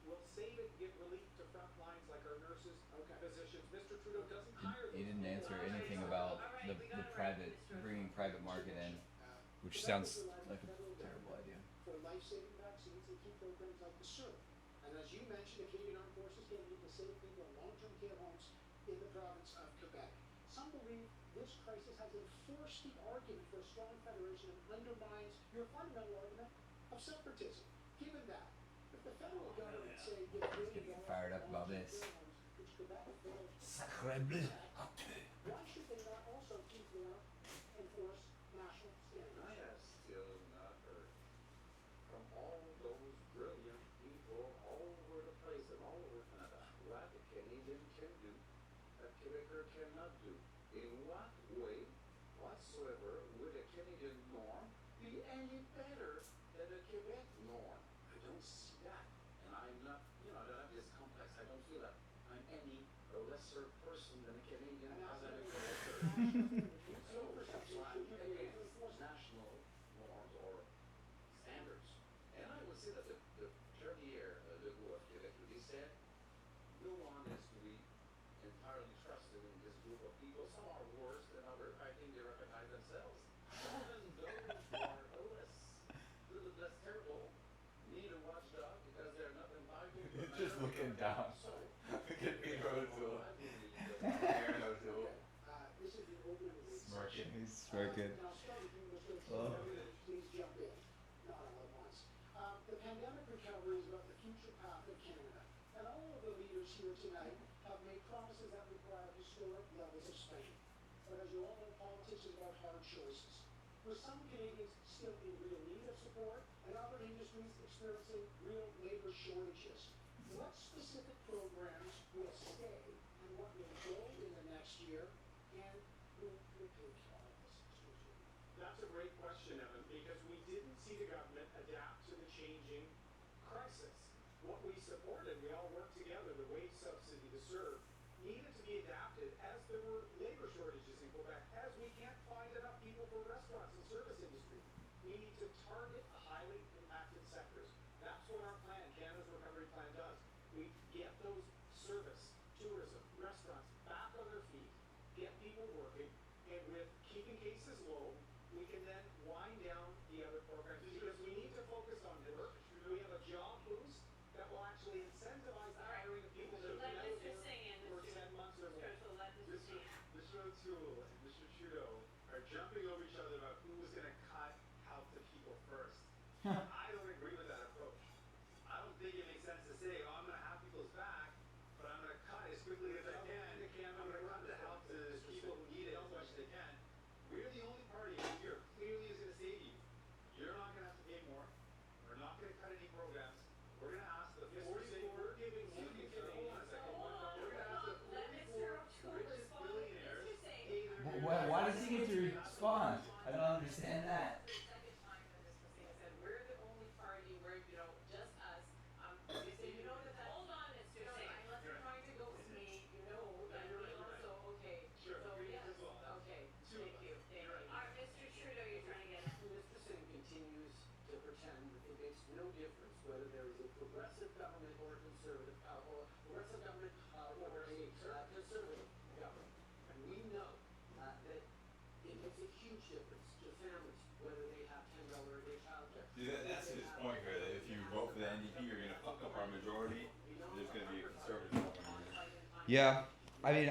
will save it and give relief to front lines like our nurses, physicians. Mr. Trudeau doesn't hire those He didn't people. answer anything about the private, bringing private market in, which sounds like a terrible idea. For life-saving vaccines and key programs like the CERB. And as you mentioned, the Canadian Armed Forces can need to save people in long-term care homes in the province of Quebec. Some believe this crisis has enforced the argument for a strong federation and undermines your fundamental argument of separatism. Given that, if the federal government, say, gives He's getting fired up about this. which Quebec failed to Sacre bleu. why should they not also enforce national standards? I have still not heard from all those brilliant people all over the place and all over Canada what a Canadian can do, a Quebecer cannot do. In what way whatsoever would a Canadian norm be any better than a Quebec norm? I don't see that. And I'm not, I don't have this complex. I don't feel that I'm any lesser person than a Canadian or than a Quebecer. So that's why I'm against national norms or standards. And I would say that the Pierre Legault of Quebec really said, no one is to be entirely trusted in this group of people. Some are worse than others. I think they recognize themselves. Even those who are less terrible need a watchdog because they're not entitled. He's just looking down. So, Look at Pedro O'Toole. I believe that Aaron O'Toole. This is the opening of the Smirking. He's smirking. Now, start with you, Mr. Oh. Please jump in. Not all at once. The pandemic recovery is about the future path of Canada. And all of the leaders here tonight have made promises that require historic levels of spending. But as you all know, politics is about hard choices. With some Canadians still in real need of support, and other industries experiencing real labor shortages, what specific programs will stay and what will go in the next year, and who will pay for all of this? That's a great question, Evan, because we didn't see the government adapt to the changing crisis. What we supported, we all worked together, the wage subsidy, the CERB, needed to be adapted as there were labor shortages in Quebec, as we can't find enough people for restaurants and service industry. We need to target highly impacted sectors. That's what our plan, Canada's Recovery Plan, does. We get those service, tourism, restaurants back on their feet, get people working, and with keeping cases low, we can then wind down the other programs because we need to focus on work. We have a job boost that will actually incentivize the hiring of people that have Let never Mr. worked Singh in, for Mr. 10 months or more. Mr. Let Mr. Singh. Mr. O'Toole and Mr. Trudeau are jumping over each other about who was going to cut help to people first. I don't agree with that approach. I don't think it makes sense to say, oh, I'm going to have people's back, but I'm going to cut as quickly as I can. I'm going to cut the help to people who need it as much as they can. We're the only party here clearly is going to save you. You're not going to have to pay more. We're not going to cut any programs. We're going to ask the 44. We're giving Hold on a second. Hold on, We're going to ask the let Mr. 44 O'Toole richest respond. billionaires Mr. Singh. pay their Why does he get to respond? I don't understand that. The second time that Mr. Singh said, we're the only party where, just us, they say, that. Hold on, Mr. No, Singh. I wasn't trying to go with me, that we also, okay. Sure, So, we yes, as well. okay, Two of thank us. you, thank You're you. right. All right, Mr. Trudeau, you're trying to get at. Mr. Singh continues to pretend that it makes no difference whether there is a progressive government or a conservative, or progressive government or a conservative government. And we know that it makes a huge difference to families whether they have $10 a day childcare. That's his point here, that if you vote for the NDP, you're going to fuck up our majority. There's going to be a conservative government here. Yeah, I mean,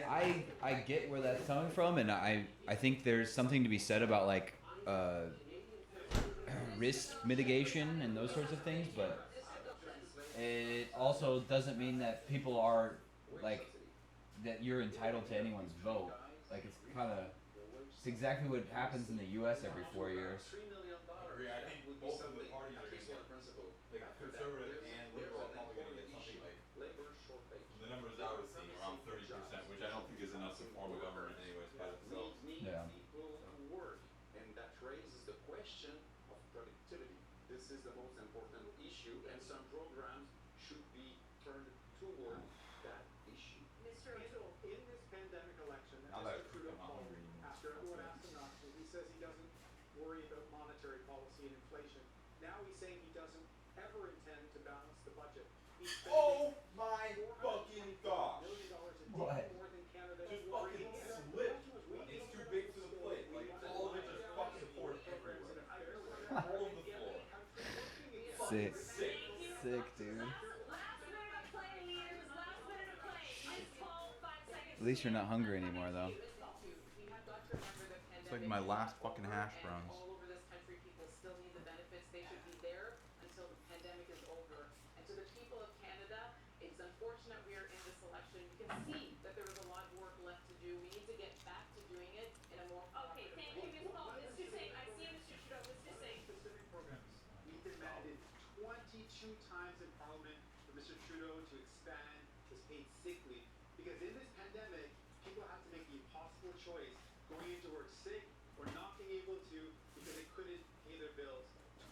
I get where that's coming from, and I think there's something to be said about like risk mitigation and those sorts of things, but it also doesn't mean that people are like that you're entitled to anyone's vote. Like it's exactly what happens in the U.S. every 4 years. $3 million. agree. I think would be both of the something, parties at are least gonna on principle. like After that, conservative there's- and there's liberal an are probably gonna get important something issue. like Labor shortage. the numbers I was seeing around 30%, which I don't think is enough to form a government anyways by itself. We need Yeah. people to work, and that raises the question of productivity. this is the most important issue, and some programs should be turned toward that issue. Mr. O'Toole. In this pandemic election that Now that Mr. Trudeau I'm not called, hungry anymore. after everyone asked him not to, he says he doesn't worry about monetary policy and inflation. Now he's saying he doesn't ever intend to balance the budget. He's spending my fucking gosh! $400 million a day What? more than Canada Just is fucking worrying about. slip. We It's need too to big for the stay- plate. we Like, need to all of it stay just down fucking and poured programs in a everywhere. fair way All over and the get floor. country working again. Sick. Sick. Sick, dude. Last minute of play, leaders. Last minute of play. Ms. Paul, 5 seconds. At least you're not hungry anymore, though. We have got to remember the pandemic. It's like my last is fucking over, hash and browns. all over this country, people still need the benefits. They should be there until the pandemic is over. And to the people of Canada, it's unfortunate we are in this election. You can see that there is a lot of work left to do. We need to get back to doing it in a more Okay, thank you, Ms. Paul. Mr. Singh, I see you, Mr. Trudeau. Mr. Singh. Specific programs. We demanded 22 times in Parliament for Mr. Trudeau to expand his paid sick leave. Because in this pandemic, people have to make the impossible choice, going into work sick or not being able to because they couldn't pay their bills.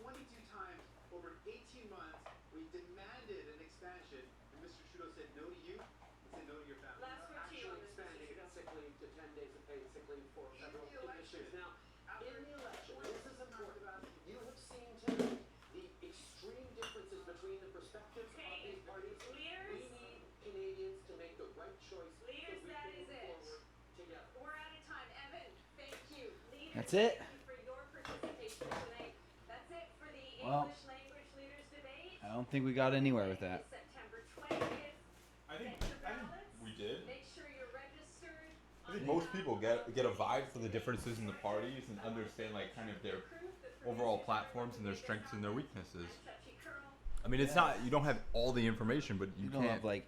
22 times over 18 months, we demanded an expansion, and Mr. Trudeau said no to you, he said no to your family. Last word to you, Actually Mr. expanding Trudeau. sick leave to 10 days of paid sick leave for In federal the election. positions. Now, After in the election, 20 this is times important. of asking. You have seen tonight the extreme differences between the perspectives of Okay, these parties. leaders. We need Canadians to make the right choice. Leaders, so we that can is move it. forward together. We're out of time. Evan, thank you. Leaders, That's it. Thank you for your participation tonight. That's it for the Well, English language leaders debate. I don't think we got anywhere with that. September 20th. I think Get your ballots. we did. Make sure you're registered. I think most people get a vibe for the differences in the parties and understand like kind of their overall platforms and their strengths and their weaknesses. I mean, it's not you don't have all the information, but you You don't can't. have like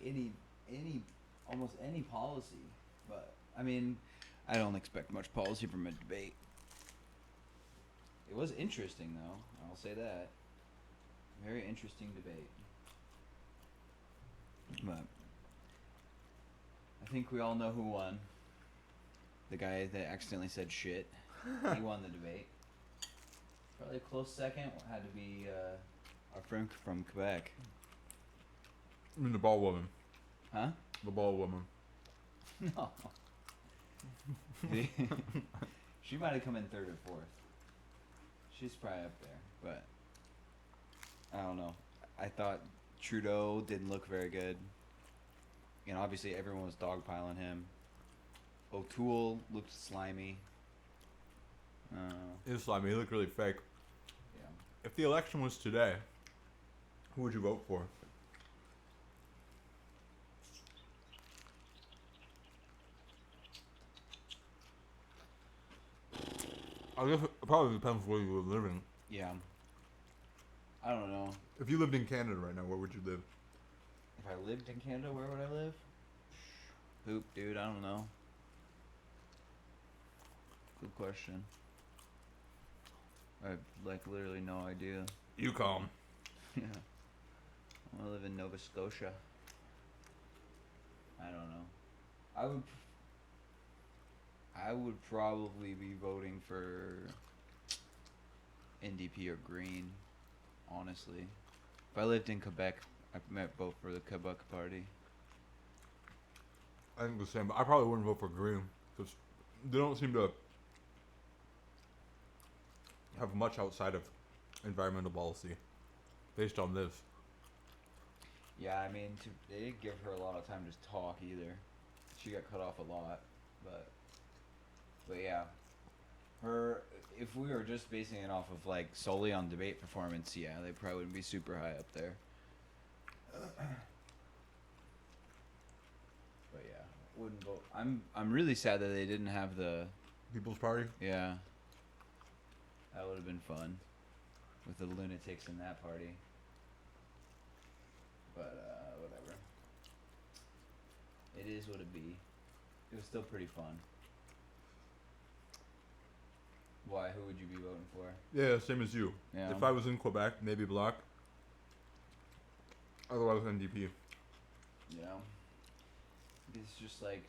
almost any policy. But I mean, I don't expect much policy from a debate. It was interesting though. I'll say that. Very interesting debate. But I think we all know who won. The guy that accidentally said shit. He won the debate. Probably a close second had to be our friend from Quebec. I mean, the ball woman. Huh? The ball woman. No. She might have come in third or fourth. She's probably up there, but I don't know. I thought Trudeau didn't look very good. And obviously everyone was dogpiling him. O'Toole looked slimy. It's slimy. He looked really fake. Yeah. If the election was today, who would you vote for? I guess it probably depends where you were living. Yeah. I don't know. If you lived in Canada right now, where would you live? If I lived in Canada, where would I live? Poop, dude, I don't know. Good question. I have like literally no idea. Yukon. Yeah. I want to live in Nova Scotia. I don't know. I would probably be voting for NDP or Green, honestly. If I lived in Quebec, I might vote for the Quebec Party. I think the same, but I probably wouldn't vote for Green because they don't seem to have much outside of environmental policy based on this. Yeah, I mean, they didn't give her a lot of time to talk either. She got cut off a lot, but yeah, if we were just basing it off of like solely on debate performance, yeah, they probably wouldn't be super high up there. But yeah, wouldn't vote. I'm really sad that they didn't have the People's Party? yeah. That would have been fun with the lunatics in that party. But whatever. It is what it be. It was still pretty fun. Why? Who would you be voting for? Yeah, same as you. Yeah. If I was in Quebec, maybe Bloc. Otherwise, NDP. You know? It's just like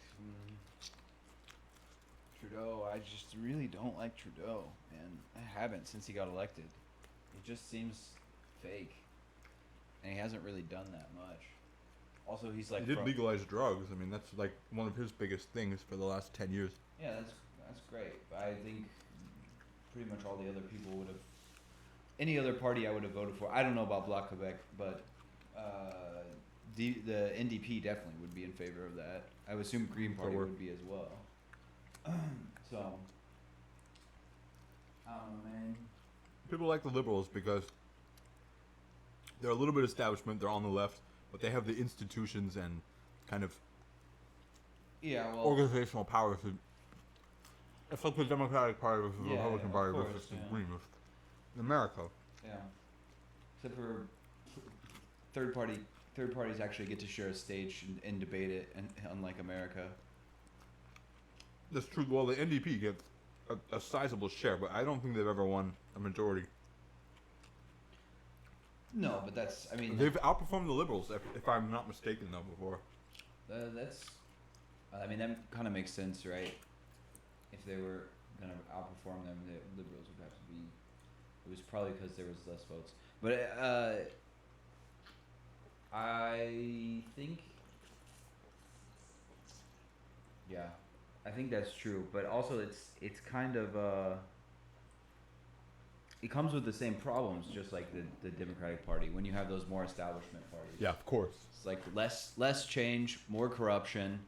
Trudeau. I just really don't like Trudeau, and I haven't since he got elected. It just seems fake, and he hasn't really done that much. Also, he's like He did from- legalize drugs. I mean, that's like one of his biggest things for the last 10 years. Yeah, that's great. But I think pretty much all the other people would have. Any other party I would have voted for. I don't know about Bloc Quebec, but the NDP definitely would be in favor of that. I would assume Green Party would be as well. So, I don't know, man. People like the Liberals because they're a little bit establishment. They're on the left, but they have the institutions and kind of Yeah, well, organizational power. It's like the Democratic Party versus the Yeah, Republican of Party course, versus the yeah. Greenists. In America. yeah. Except for third parties actually get to share a stage and debate it, and unlike America. That's true. Well, the NDP gets a sizable share, but I don't think they've ever won a majority. No, but that's, I mean, They've outperformed the Liberals, if I'm not mistaken, though, before. that's, I mean, that kind of makes sense, right? If they were gonna outperform them, the Liberals would have to be. It was probably because there was less votes, but I think, yeah, I think that's true. But also, it's kind of it comes with the same problems, just like the Democratic Party. When you have those more establishment parties, Yeah, of course. it's like less change, more corruption.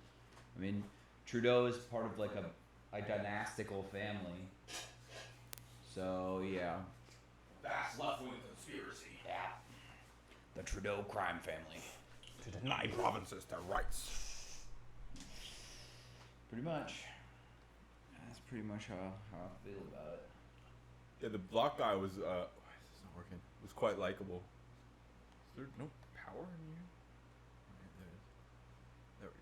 I mean, Trudeau is part of like a dynastical family. So yeah. Vast left-wing conspiracy. Yeah. The Trudeau crime family. To deny provinces their rights. Pretty much. That's pretty much how I feel about it. Yeah, the Bloc guy was, why is this not working? Was quite likable. Is there no power in here? Okay, there it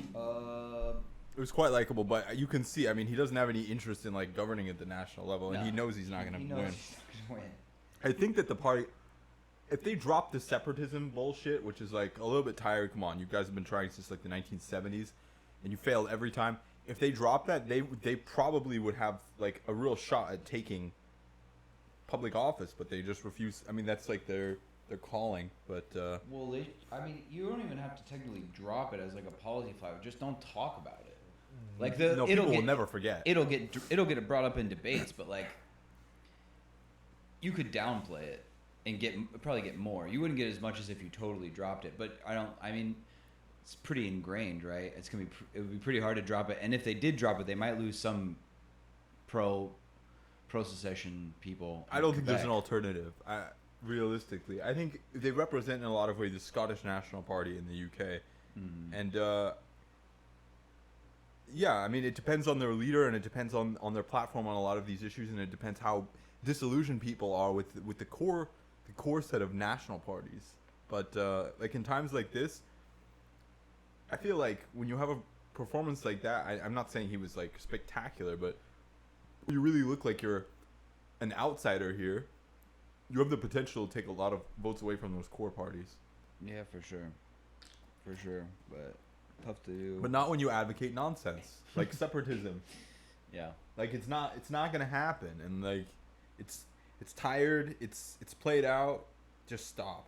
is. There we go. It was quite likable, but you can see, I mean, he doesn't have any interest in, like, governing at the national level, and he knows he's not going to He win. knows he's not gonna win. I think that the party, if they drop the separatism bullshit, which is, like, a little bit tired, come on, you guys have been trying since, like, the 1970s, and you failed every time. If they drop that, they probably would have, like, a real shot at taking public office, but they just refuse. I mean, that's, like, their calling, but, Well, I mean, you don't even have to technically drop it as like a policy file. Just don't talk about it. Like no, people will never forget. It'll get brought up in debates, but like you could downplay it and probably get more. You wouldn't get as much as if you totally dropped it. But I mean, it's pretty ingrained, right? It would be pretty hard to drop it. And if they did drop it, they might lose some pro secession people. I don't think there's an alternative. Realistically, I think they represent in a lot of ways the Scottish National Party in the UK, and yeah, I mean, it depends on their leader, and it depends on their platform on a lot of these issues, and it depends how disillusioned people are with the core set of national parties. But like in times like this, I feel like when you have a performance like that, I'm not saying he was like spectacular, but you really look like you're an outsider here. You have the potential to take a lot of votes away from those core parties. Yeah, for sure, but tough to do. But not when you advocate nonsense like separatism. Yeah. Like it's not gonna happen, and like it's tired. It's played out. Just stop.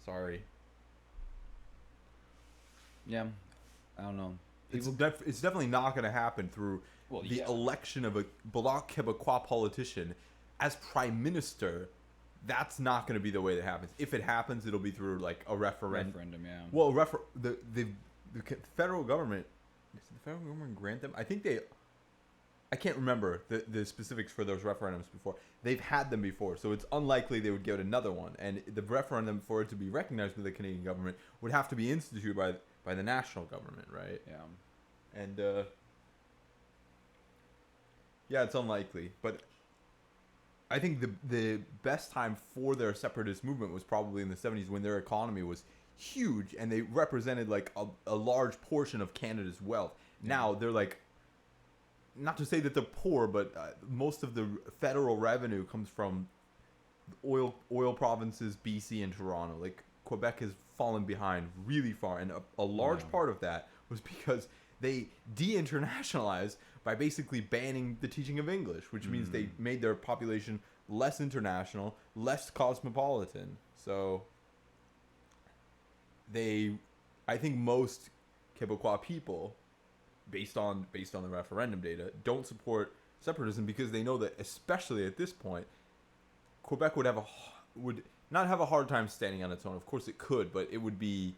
Sorry. Yeah, I don't know. It's definitely not gonna happen through the election of a Bloc Québécois politician as prime minister. That's not going to be the way that happens. If it happens, it'll be through like a referendum. Yeah. Well, the federal government. Did the federal government grant them? I think they. I can't remember the specifics for those referendums before. They've had them before, so it's unlikely they would get another one. And the referendum, for it to be recognized by the Canadian government, would have to be instituted by the national government, right? Yeah. And yeah, it's unlikely, but I think the best time for their separatist movement was probably in the 70s when their economy was huge and they represented like a large portion of Canada's wealth. Now they're like, not to say that they're poor, but most of the federal revenue comes from oil provinces, BC and Toronto. Like Quebec has fallen behind really far, and a large part of that was because they de-internationalized by basically banning the teaching of English, which means they made their population less international, less cosmopolitan. So I think most Quebecois people, based on the referendum data, don't support separatism because they know that, especially at this point, Quebec would not have a hard time standing on its own. Of course, it could, but it would be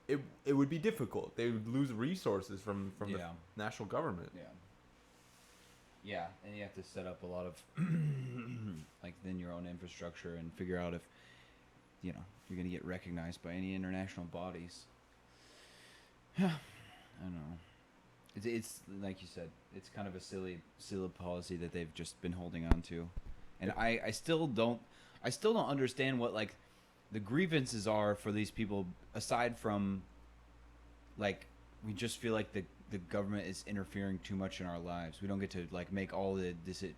difficult. They would lose resources from the national government. Yeah, and you have to set up a lot of like then your own infrastructure and figure out if you're going to get recognized by any international bodies. I don't know. It's like you said, it's kind of a silly policy that they've just been holding on to, and I still don't understand what like the grievances are for these people, aside from like we just feel like the government is interfering too much in our lives. We don't get to like make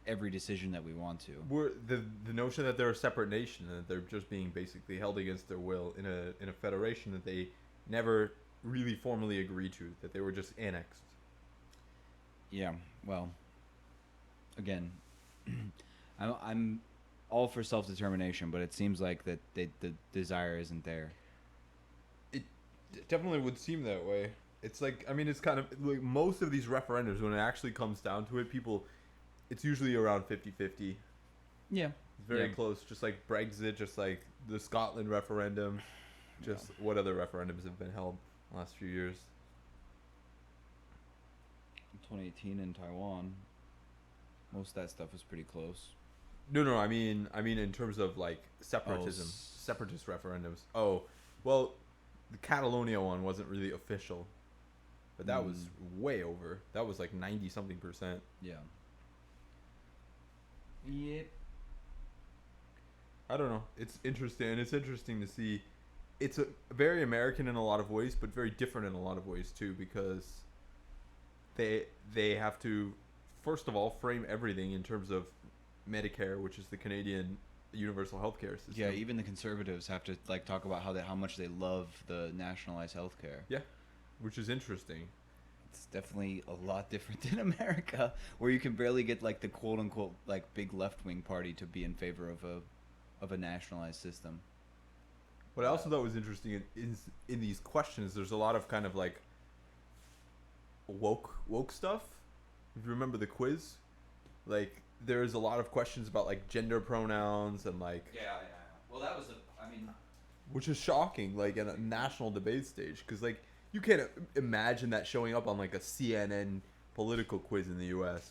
every decision that we want to. We're the notion that they're a separate nation and that they're just being basically held against their will in a federation that they never really formally agreed to, that they were just annexed. Yeah, well, again, I'm all for self-determination, but it seems like that the desire isn't there. It definitely would seem that way. It's like, I mean, it's kind of like most of these referendums, when it actually comes down to it, it's usually around 50-50. Yeah. It's very close, just like Brexit, just like the Scotland referendum, just what other referendums have been held the last few years. 2018 in Taiwan, most of that stuff was pretty close. No, I mean in terms of like separatism, separatist referendums. Oh, well, the Catalonia one wasn't really official, but that was way over. That was like 90-something%. Yeah. Yep. I don't know. It's interesting, and it's interesting to see. It's very American in a lot of ways, but very different in a lot of ways too, because they have to, first of all, frame everything in terms of Medicare, which is the Canadian universal healthcare system. Yeah, even the conservatives have to like talk about how much they love the nationalized healthcare. Yeah, which is interesting. It's definitely a lot different than America, where you can barely get like the quote unquote like big left wing party to be in favor of a nationalized system. What I also thought was interesting is in these questions, there's a lot of kind of like woke stuff. If you remember the quiz, like there's a lot of questions about like gender pronouns and like Well, that was which is shocking, like in a national debate stage, because like you can't imagine that showing up on like a CNN political quiz in the U.S.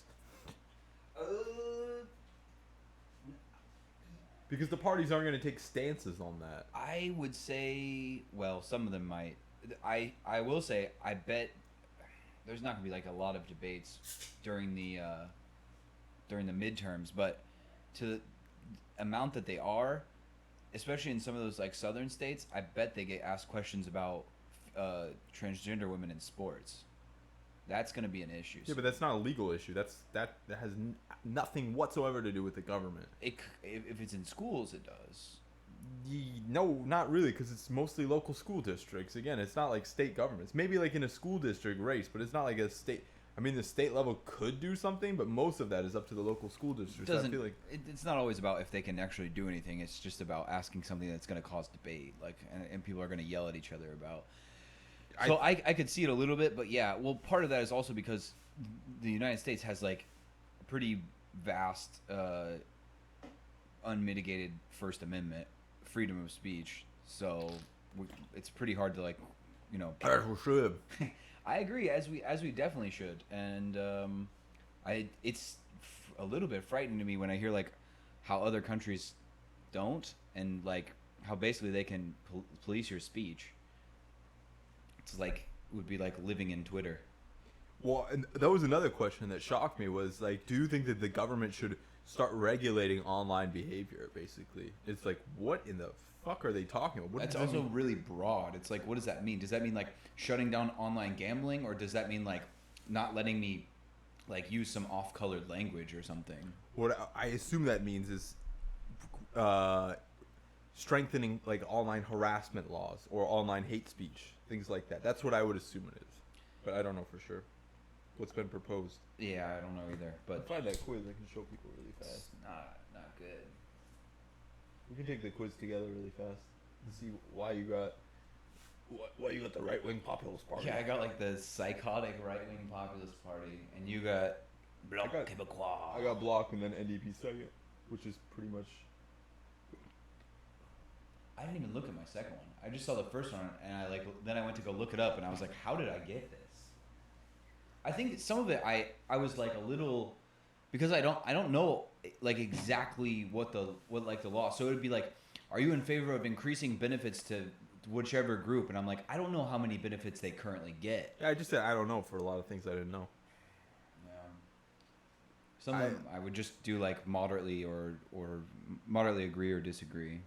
Because the parties aren't going to take stances on that. I would say, well, some of them might. I will say, I bet there's not going to be like a lot of debates during the midterms, but to the amount that they are, especially in some of those like southern states, I bet they get asked questions about transgender women in sports. That's going to be an issue. Yeah, but that's not a legal issue. That has nothing whatsoever to do with the government. If it's in schools, it does. No, not really, because it's mostly local school districts. Again, it's not like state governments. Maybe like in a school district race, but it's not like a state. I mean, the state level could do something, but most of that is up to the local school districts. I feel like it's not always about if they can actually do anything. It's just about asking something that's going to cause debate, like, and people are going to yell at each other about. So I could see it a little bit, but yeah, well, part of that is also because the United States has like a pretty vast, unmitigated First Amendment, freedom of speech. So it's pretty hard to like, as we should. I agree, as we definitely should, and it's a little bit frightening to me when I hear like how other countries don't, and like how basically they can police your speech. It's like it would be like living in Twitter. Well, and that was another question that shocked me was like, do you think that the government should start regulating online behavior? Basically, it's like, what in the fuck are they talking about? That's also really broad. It's like, what does that mean? Does that mean like shutting down online gambling, or does that mean like not letting me like use some off-colored language or something? What I assume that means is strengthening like online harassment laws or online hate speech, things like that. That's what I would assume it is, but I don't know for sure. what's been proposed. Yeah, I don't know either, but find that quiz. I can show people really it's fast. not good. We can take the quiz together really fast and see why you got the right wing populist party. Yeah, I got like the psychotic right wing populist party, and you got Bloc Québécois. I got Bloc and then NDP second, which is pretty much. I didn't even look at my second one. I just saw the first one, and then I went to go look it up, and I was like, how did I get this? I think some of it I was like a little, because I don't know like exactly what the law. So it would be like, are you in favor of increasing benefits to whichever group? And I'm like, I don't know how many benefits they currently get. Yeah, I just said I don't know for a lot of things I didn't know. Yeah. Some of them I would just do like moderately or moderately agree or disagree.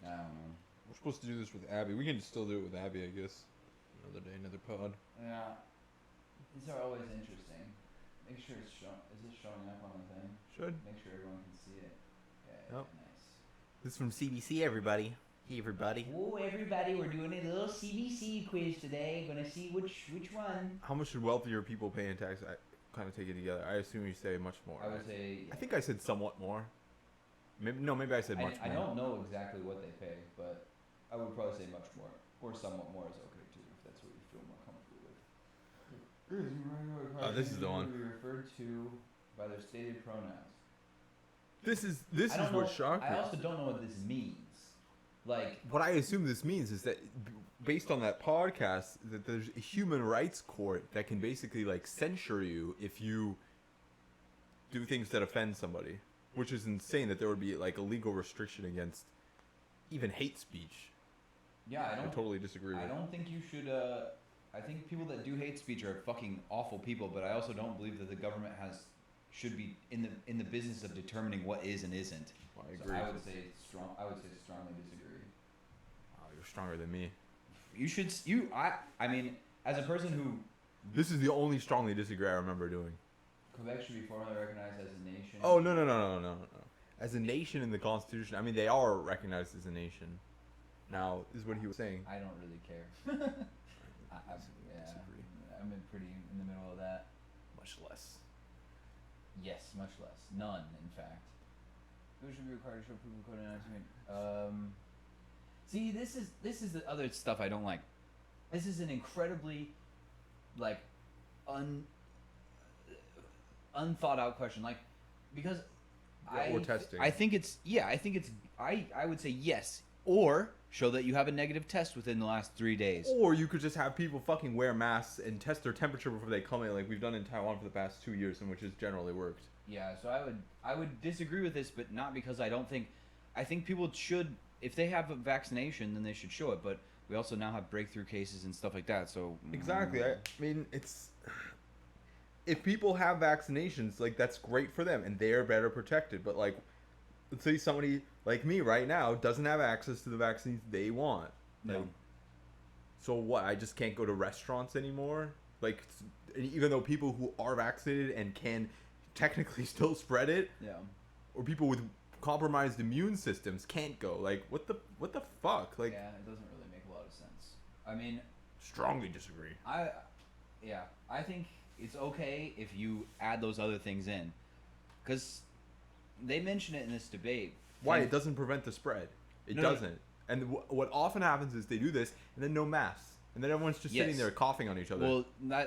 I don't know. We're supposed to do this with Abby. We can still do it with Abby, I guess. Another day, another pod. Yeah. These are always interesting. Make sure it's is it showing up on the thing? Should. Make sure everyone can see it. Yeah, Yep. nice. This is from CBC, everybody. Hey, everybody. Whoa, everybody, we're doing a little CBC quiz today. Gonna see which one. How much should wealthier people pay in tax? I kind of take it together. I assume you say much more. I would say. I think I said somewhat more. Maybe I said much I more. don't know exactly what they pay, but I would probably say much more. Or somewhat more is okay too, if that's what you feel more comfortable with. This is the one. Be referred to by their stated pronouns. This is I don't what know- shocked me. I also don't know what this means. Like, What I assume this means is that, based on that podcast, that there's a human rights court that can basically like censure you if you do things that offend somebody, which is insane. That there would be like a legal restriction against even hate speech. yeah, I totally disagree with. I don't think you should. I think people that do hate speech are fucking awful people, but I also don't believe that the government should be in the business of determining what is and isn't. I So agree. I would say strongly disagree. Oh, you're stronger than me. You should. I mean, as a person who This is the only strongly disagree I remember doing. Quebec should be formally recognized as a nation. Oh no. As a nation in the Constitution, I mean they are recognized as a nation. Now, this is what he was saying. I don't really care. Disagree. I'm pretty in the middle of that. Much less. Yes, much less. None, in fact. Who should be required to show proof of code and see, this is the other stuff I don't like. This is an incredibly, like, unthought out question. Like, because We're testing. I think it's I would say yes, or show that you have a negative test within the last 3 days. Or you could just have people fucking wear masks and test their temperature before they come in, like we've done in Taiwan for the past 2 years, and which has generally worked. Yeah, so I would disagree with this, but not because I think people should, if they have a vaccination, then they should show it. But we also now have breakthrough cases and stuff like that. So Exactly. I mean, it's if people have vaccinations, like that's great for them, and they are better protected. But like, let's say somebody like me right now doesn't have access to the vaccines they want. Like, No. So what? I just can't go to restaurants anymore. Like, even though people who are vaccinated and can technically still spread it, Yeah. or people with compromised immune systems can't go. Like, what the fuck? Like, Yeah, it doesn't really make a lot of sense. I mean, strongly disagree. I think it's okay if you add those other things in, because they mention it in this debate. Why? It doesn't prevent the spread. It No. doesn't. And what often happens is they do this, and then no masks, and then everyone's just sitting Yes. there coughing on each other. Well,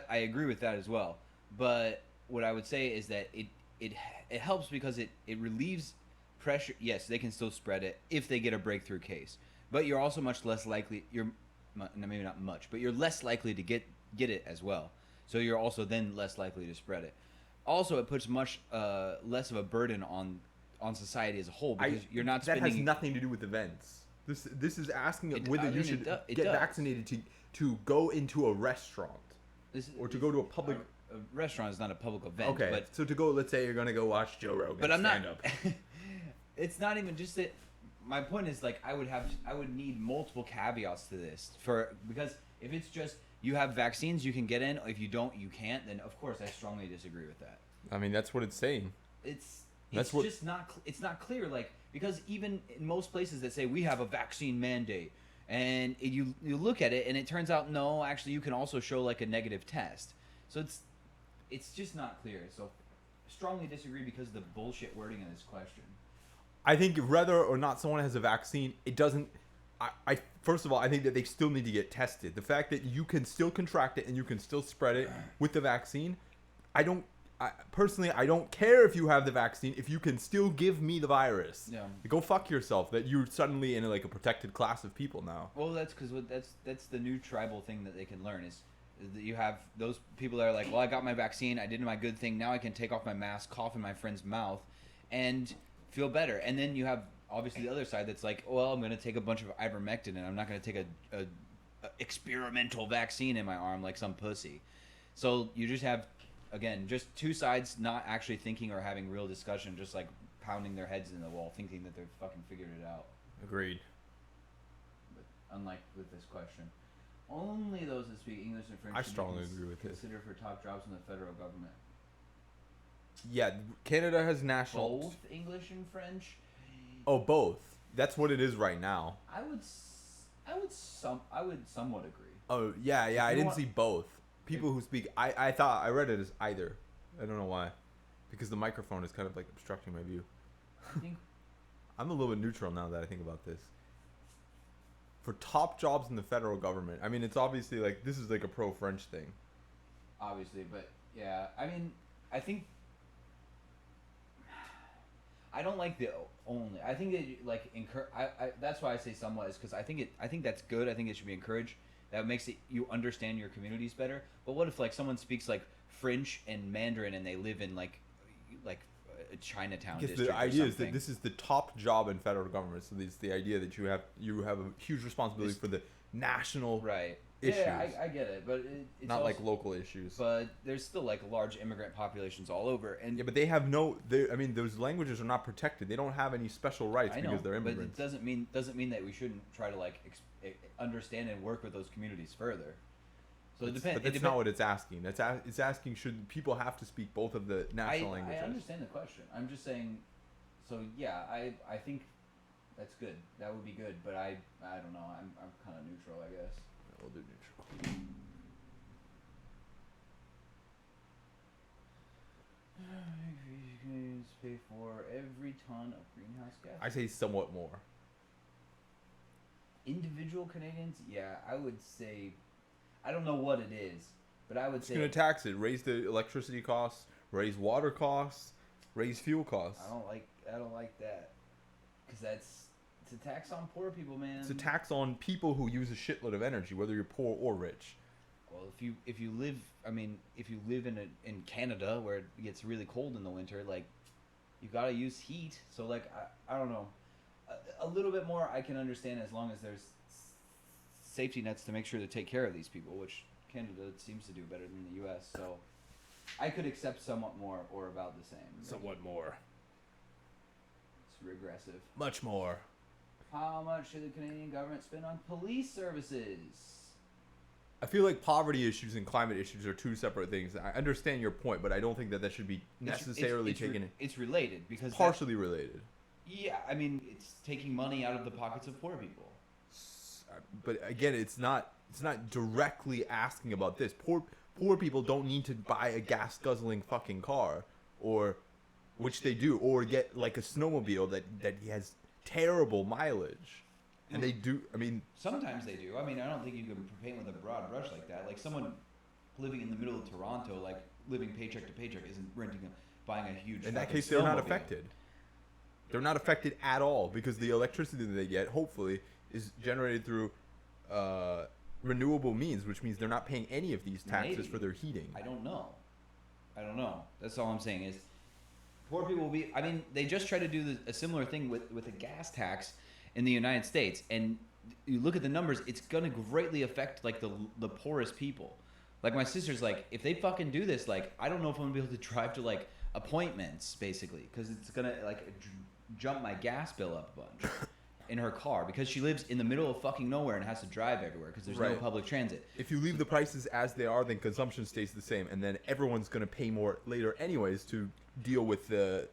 I agree with that as well. But what I would say is that it helps because it relieves pressure. Yes, they can still spread it if they get a breakthrough case. But you're also much less likely. Maybe not much, but you're less likely to get it as well. So you're also then less likely to spread it. Also, it puts much less of a burden on society as a whole because you're not that spending. has nothing to do with events. This is asking It- whether I you mean, should it get does. vaccinated to go into a restaurant or to go to a public. A restaurant is not a public event. Okay, but so to go, let's say you're gonna go watch Joe Rogan. But I'm not. stand up. It's not even just that. My point is like I would need multiple caveats to this because if it's just you have vaccines you can get in, if you don't you can't, then of course I strongly disagree with that. I mean, that's what it's saying. It's That's what- just not it's not clear, like, because even in most places that say we have a vaccine mandate And you look at it, and it turns out no, actually, you can also show like a negative test. So it's just not clear. So strongly disagree because of the bullshit wording of this question. I think whether or not someone has a vaccine, it doesn't. I first of all, I think that they still need to get tested. The fact that you can still contract it and you can still spread it with the vaccine, personally, I don't care if you have the vaccine if you can still give me the virus. Yeah. Go fuck yourself. That you're suddenly in like a protected class of people now. Well, that's because that's the new tribal thing that they can learn is that you have those people that are like, well, I got my vaccine, I did my good thing, now I can take off my mask, cough in my friend's mouth, and feel better. And then you have obviously the other side that's like, well, I'm going to take a bunch of ivermectin and I'm not going to take a experimental vaccine in my arm like some pussy. So you just have, again, just two sides not actually thinking or having real discussion, just like pounding their heads in the wall, thinking that they've fucking figured it out. Agreed. But unlike with this question, only those that speak English and French I should be strongly agree with this. considered for top jobs in the federal government. Yeah, Canada has national. Both English and French. Oh, both. That's what it is right now. I would somewhat agree. Oh yeah, I you didn't want- see both. People who speak, I thought I read it as either. I don't know why, because the microphone is kind of like obstructing my view. I think I'm a little bit neutral now that I think about this. For top jobs in the federal government, I mean, it's obviously like this is like a pro-French thing. obviously, but yeah, I mean, I think I don't like the only. I think that like that's why I say somewhat is because I think that's good. I think it should be encouraged. That makes it you understand your communities better. But what if like someone speaks like French and Mandarin and they live in like a Chinatown Because district the idea or is that something? this is the top job in federal government, so it's the idea that you have a huge responsibility for the national right. issues, Yeah, I get it, but it's not also, like local issues. But there's still like large immigrant populations all over, and Yeah, but they have no. I mean, those languages are not protected. They don't have any special rights I know, because they're but immigrants. it doesn't mean that we shouldn't try to like understand and work with those communities further. So it depends. But that's not what it's asking. It's asking should people have to speak both of the national languages? I understand the question. I'm just saying. So yeah, I think that's good. That would be good. But I don't know. I'm kind of neutral, I guess. We'll do neutral. Canadians pay for every ton of greenhouse gas. I say somewhat more. Individual Canadians, yeah, I would say, I don't know what it is, but I would It's say going to tax it, raise the electricity costs, raise water costs, raise fuel costs. I don't like that, because it's a tax on poor people, man. It's a tax on people who use a shitload of energy, whether you're poor or rich. Well, if you live in Canada where it gets really cold in the winter, like you gotta use heat. So like I don't know, a little bit more I can understand as long as there's safety nets to make sure to take care of these people, which Canada seems to do better than the U.S. So I could accept somewhat more or about the same. Somewhat more. It's regressive. Much more. How much should the Canadian government spend on police services? I feel like poverty issues and climate issues are two separate things. I understand your point, but I don't think that should be necessarily taken. It's related because Partially related. yeah, I mean, it's taking money out of the pockets of poor people. But again, it's not directly asking about this. Poor people don't need to buy a gas guzzling fucking car, or which they do, or get like a snowmobile that has terrible mileage. And they do. I mean, Sometimes they do. I mean, I don't think you can paint with a broad brush like that. Like someone living in the middle of Toronto, like living paycheck to paycheck, isn't buying a huge. in that fucking case, they're not snowmobile. affected. They're not affected at all because the electricity that they get, hopefully, is generated through renewable means, which means they're not paying any of these taxes Maybe. for their heating. I don't know. That's all I'm saying is, poor people will be. I mean, they just tried to do a similar thing with a gas tax in the United States, and you look at the numbers, it's gonna greatly affect like the poorest people. Like my sister's like, if they fucking do this, like I don't know if I'm gonna be able to drive to like appointments basically, because it's gonna like jump my gas bill up a bunch in her car because she lives in the middle of fucking nowhere and has to drive everywhere because there's no Right. public transit. If you leave the prices as they are, then consumption stays the same, and then everyone's going to pay more later anyways to deal with the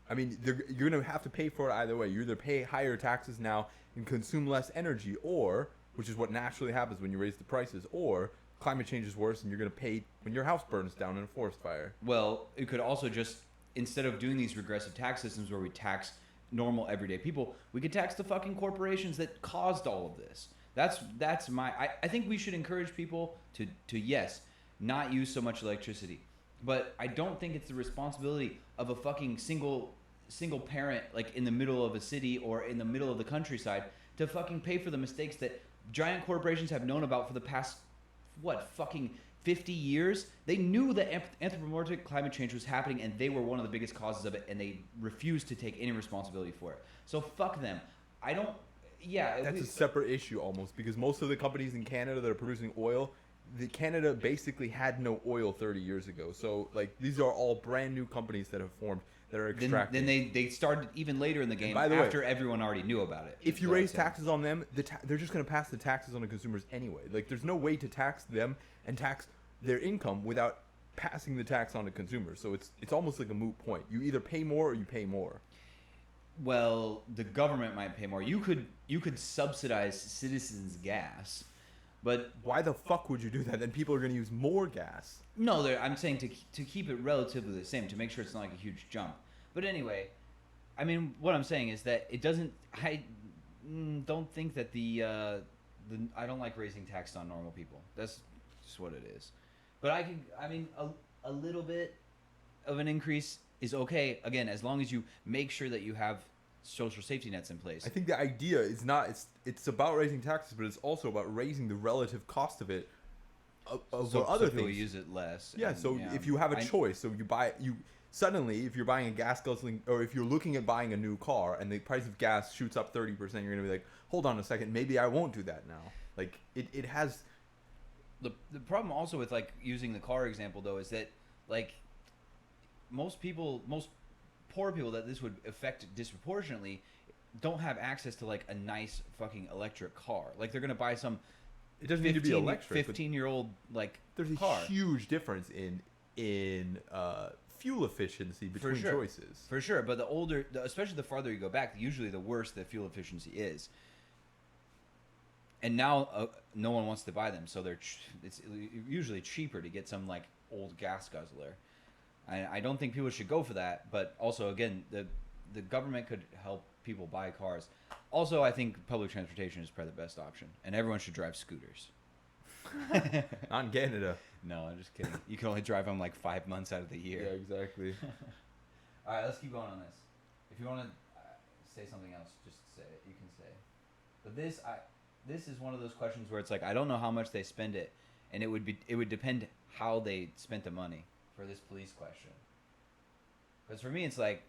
I mean, you're going to have to pay for it either way. You either pay higher taxes now and consume less energy, or, which is what naturally happens when you raise the prices, or climate change is worse and you're going to pay when your house burns down in a forest fire. Well, it could also just, instead of doing these regressive tax systems where we tax normal everyday people, we could tax the fucking corporations that caused all of this. That's my... I think we should encourage people to yes, not use so much electricity. But I don't think it's the responsibility of a fucking single parent, like in the middle of a city or in the middle of the countryside, to fucking pay for the mistakes that giant corporations have known about for the past, fucking 50 years. They knew that anthropomorphic climate change was happening, and they were one of the biggest causes of it, and they refused to take any responsibility for it. So fuck them. I don't... Yeah. That's a separate issue almost, because most of the companies in Canada that are producing oil, Canada basically had no oil 30 years ago. So, like, these are all brand new companies that have formed that are extracting. Then they started even later in the game, by the after way, everyone already knew about it. If you raise taxes on them, they're just going to pass the taxes on the consumers anyway. Like, there's no way to tax them and tax their income without passing the tax on to consumers. So it's almost like a moot point. You either pay more or you pay more. Well, the government might pay more. You could subsidize citizens' gas. But why the fuck would you do that? Then people are going to use more gas. No, I'm saying to keep it relatively the same, to make sure it's not like a huge jump. But anyway, I mean, what I'm saying is that it doesn't... I don't think that I don't like raising taxes on normal people. That's just what it is. But a little bit of an increase is okay, again, as long as you make sure that you have social safety nets in place. I think the idea is not... It's about raising taxes, but it's also about raising the relative cost of it so other people things. Use it less. Yeah, if you have a choice, so suddenly, if you're buying a gas guzzling, or if you're looking at buying a new car and the price of gas shoots up 30%, you're going to be like, hold on a second, maybe I won't do that now. Like, it has... The problem also with, like, using the car example, though, is that, like, most poor people that this would affect disproportionately don't have access to, like, a nice fucking electric car. Like, they're going to buy some... It doesn't need to be electric. 15-year-old, like, there's a car. Huge difference in fuel efficiency between choices. For sure, but especially the farther you go back, usually the worse the fuel efficiency is. And now no one wants to buy them, so it's usually cheaper to get some, like, old gas guzzler. I don't think people should go for that, but also, again, the government could help people buy cars. Also, I think public transportation is probably the best option, and everyone should drive scooters. Not in Canada. No, I'm just kidding. You can only drive them like 5 months out of the year. Yeah, exactly. All right, let's keep going on this. If you want to say something else, just say it. You can say. But this is one of those questions where it's like, I don't know how much they spend it, and it would depend how they spent the money for this police question. Because for me, it's like,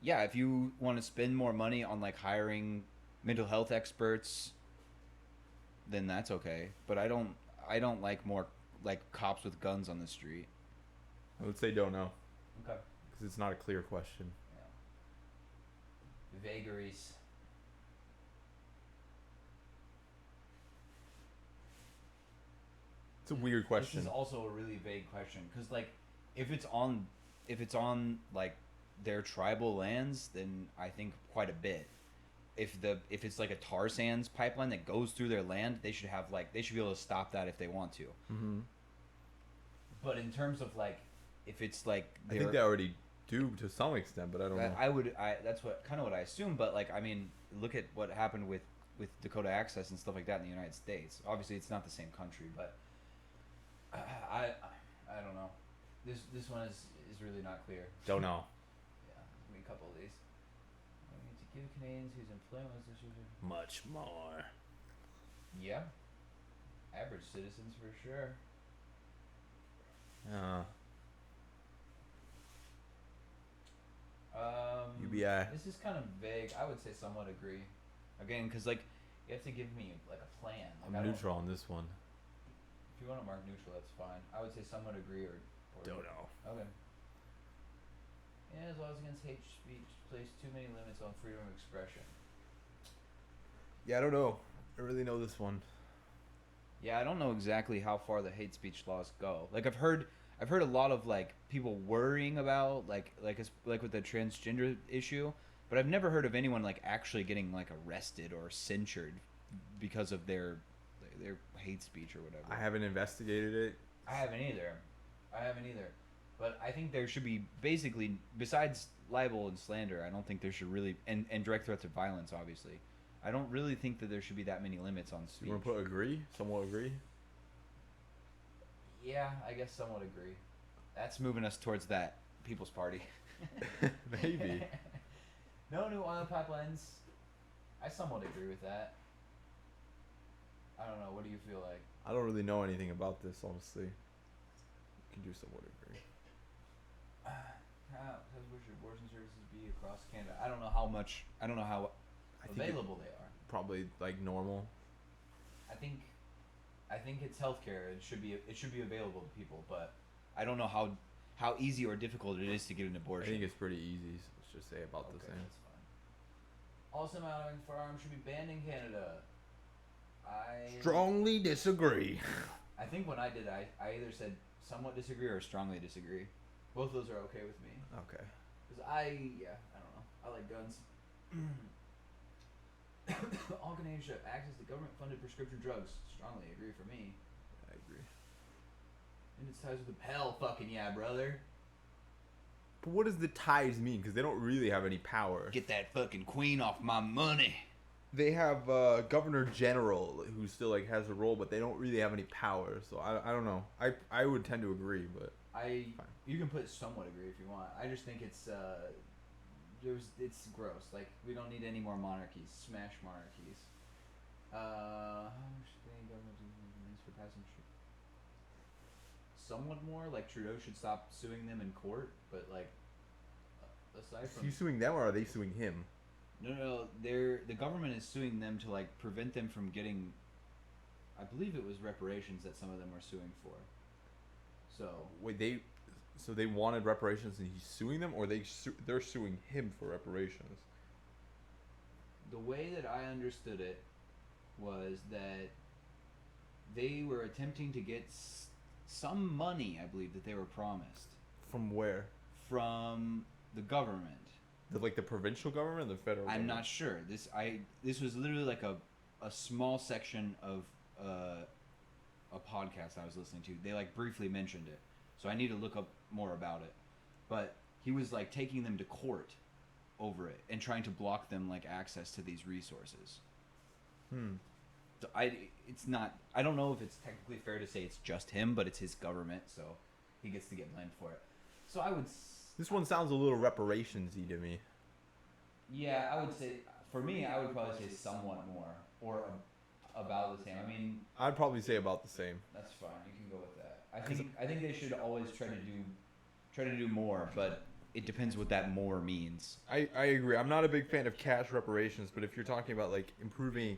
yeah, if you want to spend more money on, like, hiring mental health experts, then that's okay. But I don't like more, like, cops with guns on the street. I would say don't know. Okay. Because it's not a clear question. Yeah. Vagaries. It's a weird question. This is also a really vague question because, like, if it's on like their tribal lands, then I think quite a bit. If it's like a tar sands pipeline that goes through their land, they should be able to stop that if they want to. Mm-hmm. But in terms of, like, if it's like I think they already do to some extent, but I don't know. That's what I assume. But, like, I mean, look at what happened with Dakota Access and stuff like that in the United States. Obviously, it's not the same country, but I don't know. This one is really not clear. Don't know. Yeah, give me a couple of these. We need to give Canadians whose employment was much more. Yeah. Average citizens for sure. UBI. This is kind of vague. I would say somewhat agree. Again, because, like, you have to give me, like, a plan. Like, I'm neutral on this one. If you want to mark neutral, that's fine. I would say somewhat agree or don't know. Okay. Yeah, as laws against hate speech place too many limits on freedom of expression. Yeah, I don't know. I really know this one. Yeah, I don't know exactly how far the hate speech laws go. Like, I've heard I've heard a lot of like people worrying about like with the transgender issue, but I've never heard of anyone like actually getting like arrested or censured because of their hate speech or whatever. I haven't investigated it. I haven't either. But I think there should be basically, besides libel and slander, I don't think there should really, and direct threats of violence, obviously. I don't really think that there should be that many limits on speech. You want to put agree? Somewhat agree? Yeah, I guess somewhat agree. That's moving us towards that People's Party. Maybe. No new oil pipelines. I somewhat agree with that. I don't know. What do you feel like? I don't really know anything about this, honestly. You can do somewhat agree. How should abortion services be across Canada? I don't know how available they are. Probably like normal. I think it's healthcare. It should be available to people, but I don't know how easy or difficult it is to get an I abortion. think it's pretty easy. So let's just say about the same. That's fine. All semi-automatic firearms should be banned in Canada. I Strongly disagree. I think when I did, I either said somewhat disagree or strongly disagree. Both of those are okay with me. Okay. Because I don't know. I like guns. All Canadians should have access to government-funded prescription drugs. Strongly agree for me. I agree. And its ties with the hell, fucking yeah, brother. But what does the ties mean? Because they don't really have any power. Get that fucking queen off my money. They have Governor General who still like has a role, but they don't really have any power. So I don't know. I would tend to agree, but You can put somewhat agree if you want. I just think it's gross. Like, we don't need any more monarchies. Smash monarchies. How much Canadian government is for passing? Somewhat more. Like, Trudeau should stop suing them in court, but like, aside is from he suing them or are they suing him? No. The government is suing them to like prevent them from getting. I believe it was reparations that some of them were suing for. So Wait, they wanted reparations and he's suing them, or they're suing him for reparations? the way that I understood it was that they were attempting to get some money, I believe, that they were promised From where? from the government. The provincial government, or the federal? I'm government? not sure. This was literally like a small section of a podcast I was listening to. They like briefly mentioned it, so I need to look up more about it. But he was like taking them to court over it and trying to block them like access to these resources. So I don't know if it's technically fair to say it's just him, but it's his government, so he gets to get blamed for it. So I would. This one sounds a little reparations-y to me. Yeah, I would say, for me, I would probably say somewhat more, or about the same. I mean, I'd probably say about the same. that's fine. You can go with that. I think they should always try to do more, but it depends what that more means. I agree. I'm not a big fan of cash reparations, but if you're talking about like improving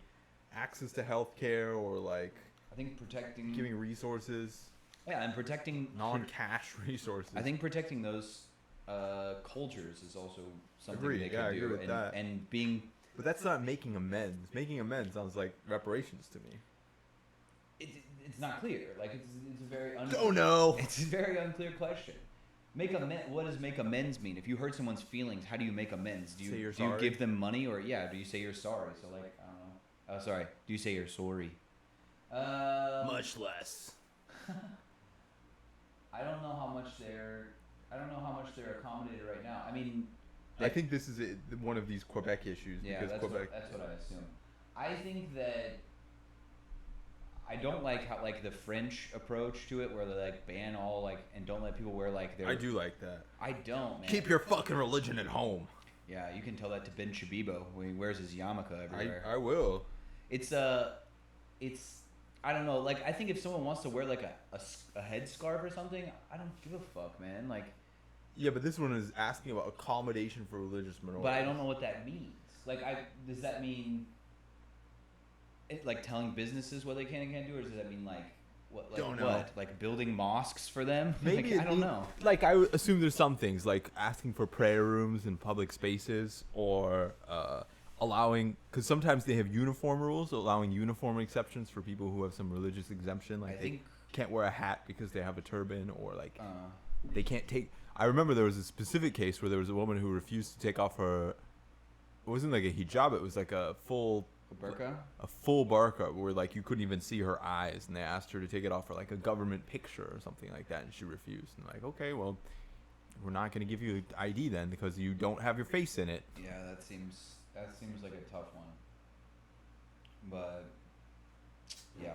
access to healthcare or like I think protecting giving resources, and protecting non-cash resources. I think protecting those cultures is also something Agreed. they could Yeah, I do, agree with that. and being. But that's not making amends. Making amends sounds like reparations to me. It's not clear. Like it's a very Oh no! It's a very unclear question. What does make amends mean? If you hurt someone's feelings, how do you make amends? Do Say you're you sorry? give them money, or do you say you're sorry? So like I don't know. Sorry. Do you say you're sorry? Much less. I don't know how much they're accommodated right now. I mean, I think this is one of these Quebec issues because that's Quebec. that's what I assume. I think that I don't like how the French approach to it, where they like ban all and don't let people wear their. I do like that. I don't, man. Keep your fucking religion at home. Yeah, you can tell that to Ben Shabibo when he wears his yarmulke everywhere. I will. It's I don't know. Like, I think if someone wants to wear like a headscarf or something, I don't give a fuck, man. Like. Yeah, but this one is asking about accommodation for religious minorities. But I don't know what that means. Like, does that mean like telling businesses what they can and can't do, or does that mean what? Like, don't know. What? Like building mosques for them? Maybe Like, I don't know. Like, I would assume there's some things like asking for prayer rooms in public spaces, or allowing, because sometimes they have uniform rules, allowing uniform exceptions for people who have some religious exemption. Like I think can't wear a hat because they have a turban, or like they can't take. I remember there was a specific case where there was a woman who refused to take off her. It wasn't like a hijab; it was like a full burqa. A full burqa where like you couldn't even see her eyes, and they asked her to take it off for like a government picture or something like that, and she refused. And like, okay, well, we're not going to give you an ID then because you don't have your face in it. Yeah, that seems like a tough one. But yeah,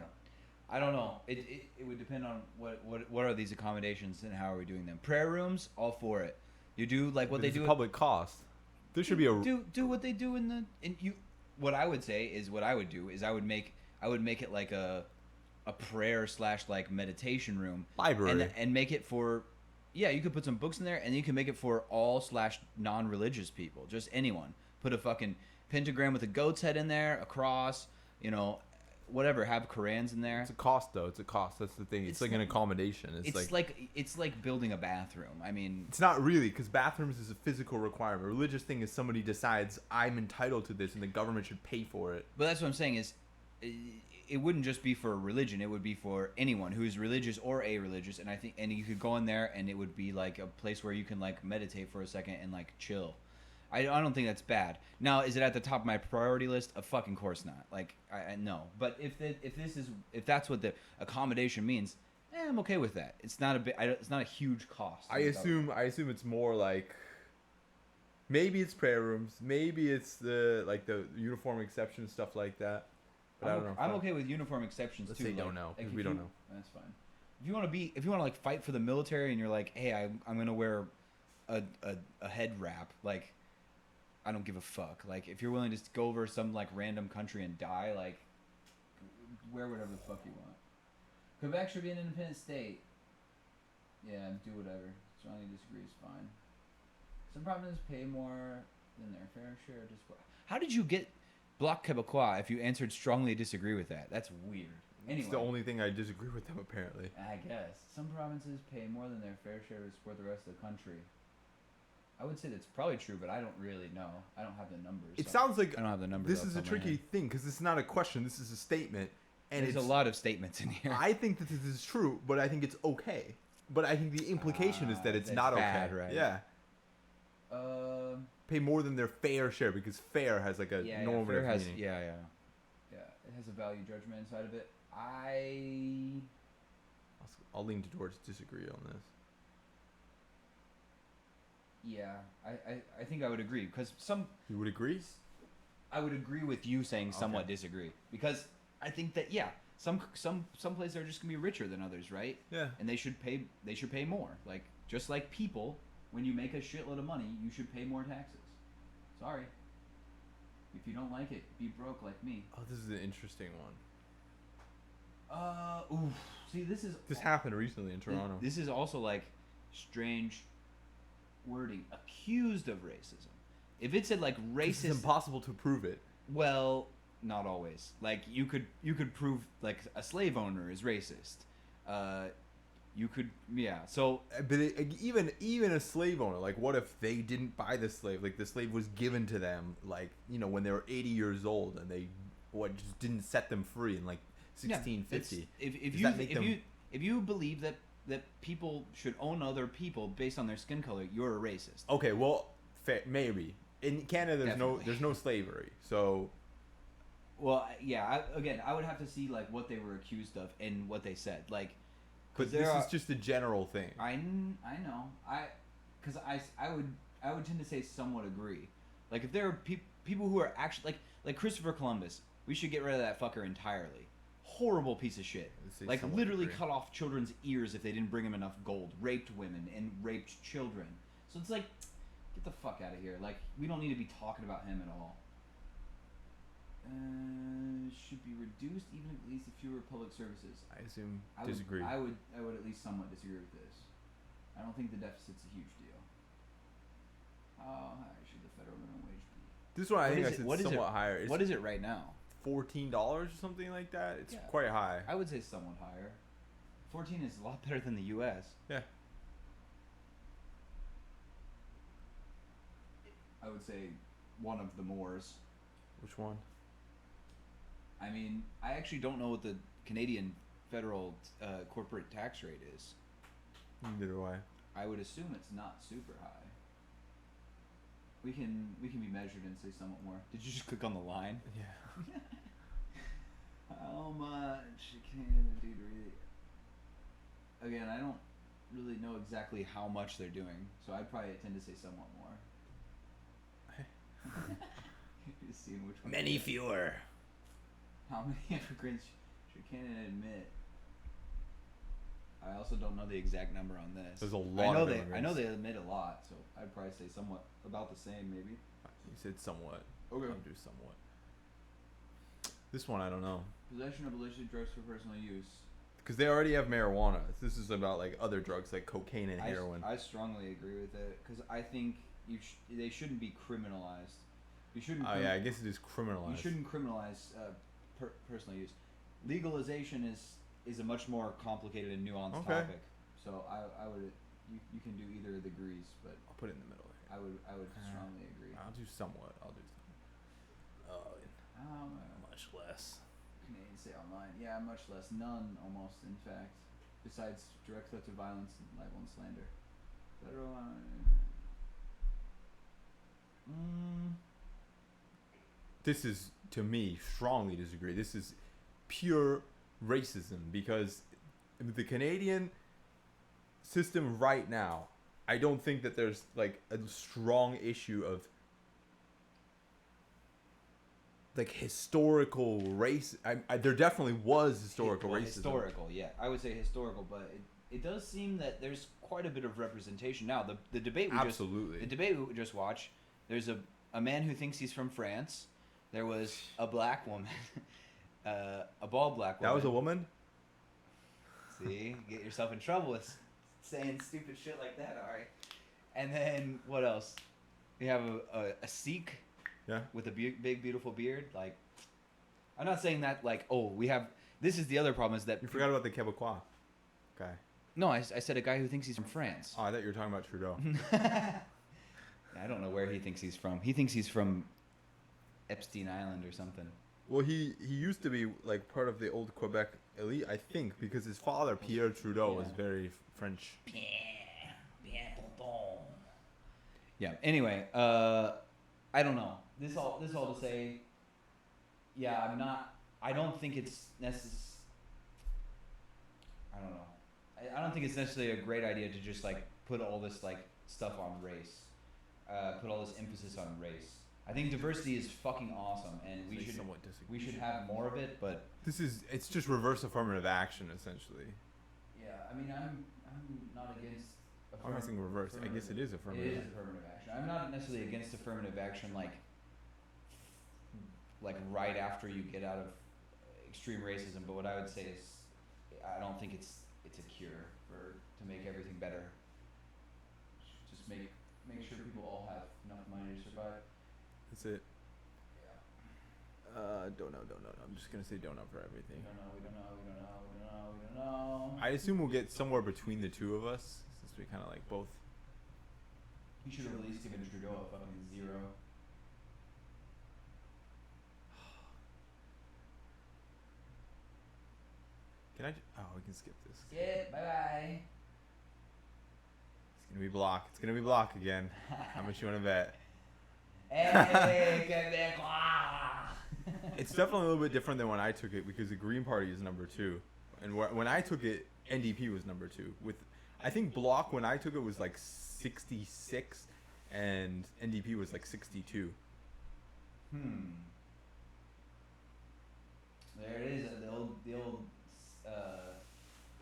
I don't know. It would depend on what are these accommodations and how are we doing them. Prayer rooms, all for it. You do like what But they it's do. a public cost. There should be a do what they do in you. What I would say is what I would do is I would make it like a prayer / like meditation room library and make it for. Yeah, you could put some books in there, and you can make it for all / non-religious people, just anyone. Put a fucking pentagram with a goat's head in there, a cross, whatever. Have Qurans in there. It's a cost, though. It's a cost. That's the thing. It's like an accommodation. It's like building a bathroom. I mean, it's not really, because bathrooms is a physical requirement. A religious thing is somebody decides I'm entitled to this, and the government should pay for it. But that's what I'm saying is, it wouldn't just be for religion. It would be for anyone who's religious or a-religious. And I think, and you could go in there, and it would be like a place where you can like meditate for a second and like chill. I don't think that's bad. Now, is it at the top of my priority list? Of fucking course not. Like, I no. But if that's what the accommodation means, I'm okay with that. It's not it's not a huge cost. I assume it's more like maybe it's prayer rooms, maybe it's the uniform exception stuff like that. But I don't know. I'm okay with uniform exceptions Let's too. say like, don't know, because like we don't know. That's fine. If you want to like fight for the military and you're like, hey, I'm gonna wear a head wrap, like. I don't give a fuck. Like, if you're willing to go over some, like, random country and die, like, wear whatever the fuck you want. Quebec should be an independent state. Yeah, do whatever. Strongly disagree is fine. Some provinces pay more than their fair share of discord. How did you get Bloc Québécois if you answered strongly disagree with that? That's weird. Anyway. It's the only thing I disagree with them, apparently. I guess. Some provinces pay more than their fair share to support the rest of the country. I would say that's probably true, but I don't really know. I don't have the numbers. It sounds like I don't have the numbers. This is a tricky thing because it's not a question. This is a statement, and there's a lot of statements in here. I think that this is true, but I think it's okay. But I think the implication is that it's not bad, okay. Right? Yeah. Pay more than their fair share because fair has like a normative meaning. Yeah. It has a value judgment inside of it. I'll lean towards disagree on this. Yeah, I think I would agree because You would agree? I would agree with you saying somewhat disagree because I think that some places are just gonna be richer than others, right? Yeah. And they should pay more. Like just like people, when you make a shitload of money, you should pay more taxes. Sorry. If you don't like it, be broke like me. Oh, this is an interesting one. Oof. See, this happened recently in Toronto. This is also like strange wording. Accused of racism. If it said like racist, it's impossible to prove it. Well, not always. Like you could prove like a slave owner is racist. You could, yeah. So, but even a slave owner, like, what if they didn't buy the slave? Like, the slave was given to them, like, when they were 80 years old, and they just didn't set them free in like 1650. If you believe that people should own other people based on their skin color, you're a racist. Okay, well, maybe in Canada there's no slavery, so. Well, yeah. I would have to see like what they were accused of and what they said, like. But this is just a general thing. I know. Because I would tend to say somewhat agree. Like if there are people who are actually like Christopher Columbus, we should get rid of that fucker entirely. Horrible piece of shit. Like literally cut off children's ears if they didn't bring him enough gold. Raped women and raped children. So it's like, get the fuck out of here. Like we don't need to be talking about him at all. Should be reduced even if it leads to fewer public services. I assume disagree. I would at least somewhat disagree with this. I don't think the deficit's a huge deal. How high should the federal minimum wage be? This one I think I said somewhat higher. What is it right now? $14 or something like that. It's quite high. I would say somewhat higher. 14 is a lot better than the U.S. Yeah. I would say one of the mores. Which one? I mean, I actually don't know what the Canadian federal corporate tax rate is. Neither do I. I would assume it's not super high. We can be measured and say somewhat more. Did you just click on the line? Yeah. How much can a dude really? Again, I don't really know exactly how much they're doing, so I'd probably tend to say somewhat more. Just seeing which one. Many fewer. How many immigrants should Canada admit? I also don't know the exact number on this. There's a lot I know of they. I immigrants. know they admit a lot, so I'd probably say somewhat about the same, maybe. You said somewhat. Okay. I'll do somewhat. This one I don't know. Possession of illicit drugs for personal use. Because they already have marijuana. This is about like other drugs like cocaine and heroin. I strongly agree with it because I think they shouldn't be criminalized. You shouldn't. Oh yeah, I guess it is criminalized. You shouldn't criminalize personal use. Legalization is a much more complicated and nuanced topic. So I would you can do either of the degrees, but I'll put it in the middle. I would strongly agree. I'll do somewhat. I'll do somewhat. Much less. Canadians say online. Yeah, much less. None, almost, in fact. Besides direct threats of violence, libel, and slander. Federal. This is, to me, strongly disagree. This is pure racism because the Canadian system right now, I don't think that there's like a strong issue of like historical race. There definitely was historical racism. Historical, yeah. I would say historical, but it does seem that there's quite a bit of representation now. The debate we just watched, there's a man who thinks he's from France. There was a black woman, a bald black woman. That was a woman? See, get yourself in trouble with saying stupid shit like that, alright? And then, what else? We have a Sikh with a big, beautiful beard. Like, I'm not saying that, like, this is the other problem is that... You forgot about the Quebecois guy. No, I said a guy who thinks he's from France. Oh, I thought you were talking about Trudeau. I don't know where he thinks he's from. He thinks he's from Epstein Island or something. Well, he used to be like part of the old Quebec elite, I think, because his father Pierre Trudeau was very French. Yeah. Anyway, I don't know. This all to say, yeah, I don't think it's necessary. I don't know. I don't think it's necessarily a great idea to just like put all this like stuff on race, put all this emphasis on race. I think diversity is fucking awesome, and we should have more of it. But it's just reverse affirmative action essentially. Yeah, I mean, I'm not against. I'm not saying reverse. I guess it is affirmative. It is affirmative action. I'm not necessarily against affirmative action, like right after you get out of extreme racism. But what I would say is, I don't think it's a cure to make everything better. Just make sure people all have enough money to survive. That's it. Yeah. Don't know. I'm just gonna say don't know for everything. We don't know. I assume we'll get somewhere between the two of us, since we kind of like both. You should have at least given Trudeau a fucking 0. Can I? We can skip this. Skip. Bye bye. It's gonna be block. It's gonna be block again. How much you wanna bet? Hey, Quebecois. It's definitely a little bit different than when I took it because the Green Party is number 2, and when I took it, NDP was number 2. With I think Bloc when I took it was like 66, and NDP was like 62. There it is. The old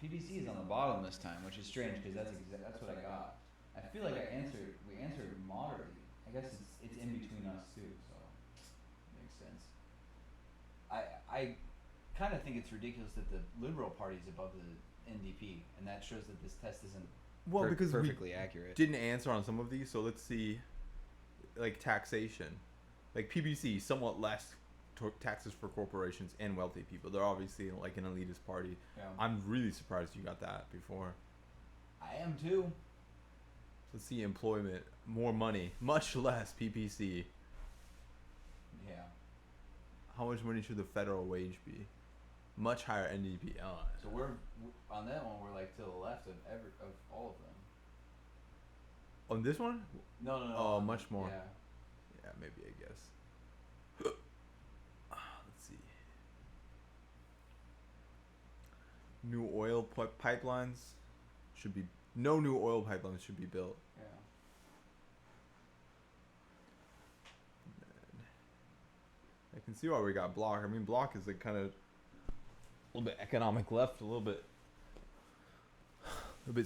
PBC is on the bottom this time, which is strange because that's what I got. I feel like we answered moderately. I guess it's in between us too, so makes sense. I kind of think it's ridiculous that the Liberal Party is above the NDP, and that shows that this test isn't because perfectly accurate. Didn't answer on some of these, so let's see. Like taxation, like PBC, somewhat less taxes for corporations and wealthy people. They're obviously like an elitist party. Yeah. I'm really surprised you got that before. I am too. Let's see employment, more money, much less PPC. Yeah. How much money should the federal wage be? Much higher NDP. Oh, So we're on that one. We're like to the left of all of them. on this one? No. Oh, much more. Yeah. Yeah, maybe I guess. Let's see. New oil pipelines should be no new oil pipelines should be built. Yeah. I can see why we got Block. I mean, Block is like kind of a little bit economic left, a little bit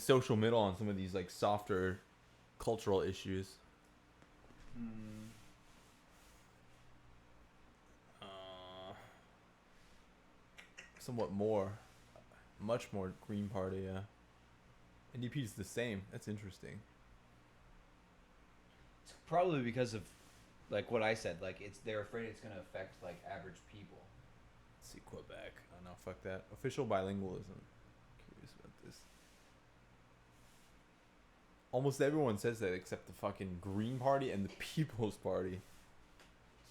social middle on some of these like softer cultural issues. Somewhat much more Green Party. Yeah. NDP is the same. That's interesting. It's probably because of, like what I said. Like they're afraid it's gonna affect like average people. Let's see Quebec. Oh no, fuck that. Official bilingualism. Curious about this. Almost everyone says that except the fucking Green Party and the People's Party.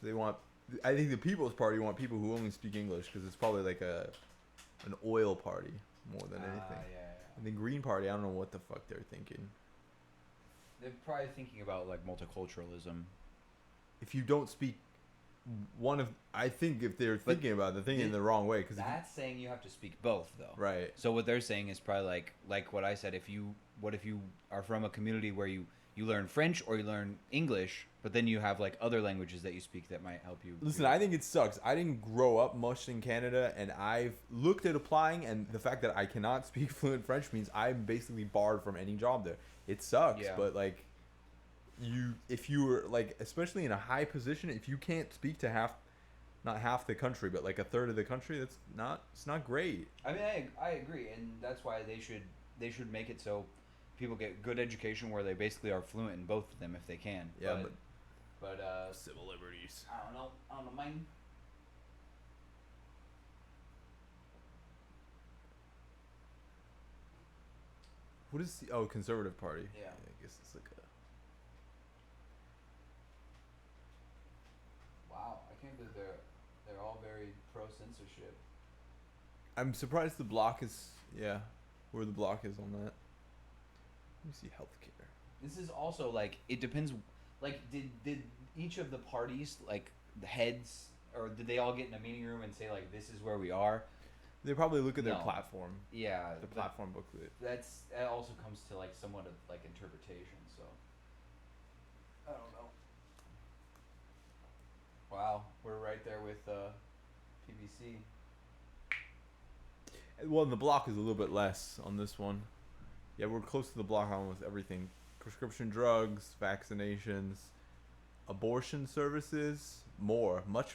So they want. I think the People's Party want people who only speak English because it's probably like an oil party more than anything. Yeah. And the Green Party, I don't know what the fuck they're thinking. They're probably thinking about like multiculturalism. If you don't speak I think if they're thinking about it, they're thinking the wrong way. Cause that's saying you have to speak both though. Right. So what they're saying is probably like what I said. If you are from a community where you learn French or you learn English, but then you have like other languages that you speak that might help you. Listen, I think it sucks. I didn't grow up much in Canada, and I've looked at applying, and the fact that I cannot speak fluent French means I'm basically barred from any job there. It sucks, Yeah. but like, if you were like, especially in a high position, if you can't speak to not half the country, but like a third of the country, it's not great. I mean, I agree, and that's why they should make it so people get good education where they basically are fluent in both of them if they can. Yeah, but civil liberties. I don't know, man. What is Conservative Party? Yeah. I guess it's like Wow, I can't believe they're all very pro censorship. I'm surprised the Bloc is where the Bloc is on that. Let me see healthcare. This is also like it depends. Like, did each of the parties like the heads, or did they all get in a meeting room and say like this is where we are? They probably look at their No. platform. Yeah, The platform booklet. that also comes to like somewhat of like interpretation. So I don't know. Wow, we're right there with PBC. Well, the Bloc is a little bit less on this one. Yeah, we're close to the Bloc on almost everything. Prescription drugs, vaccinations, abortion services, much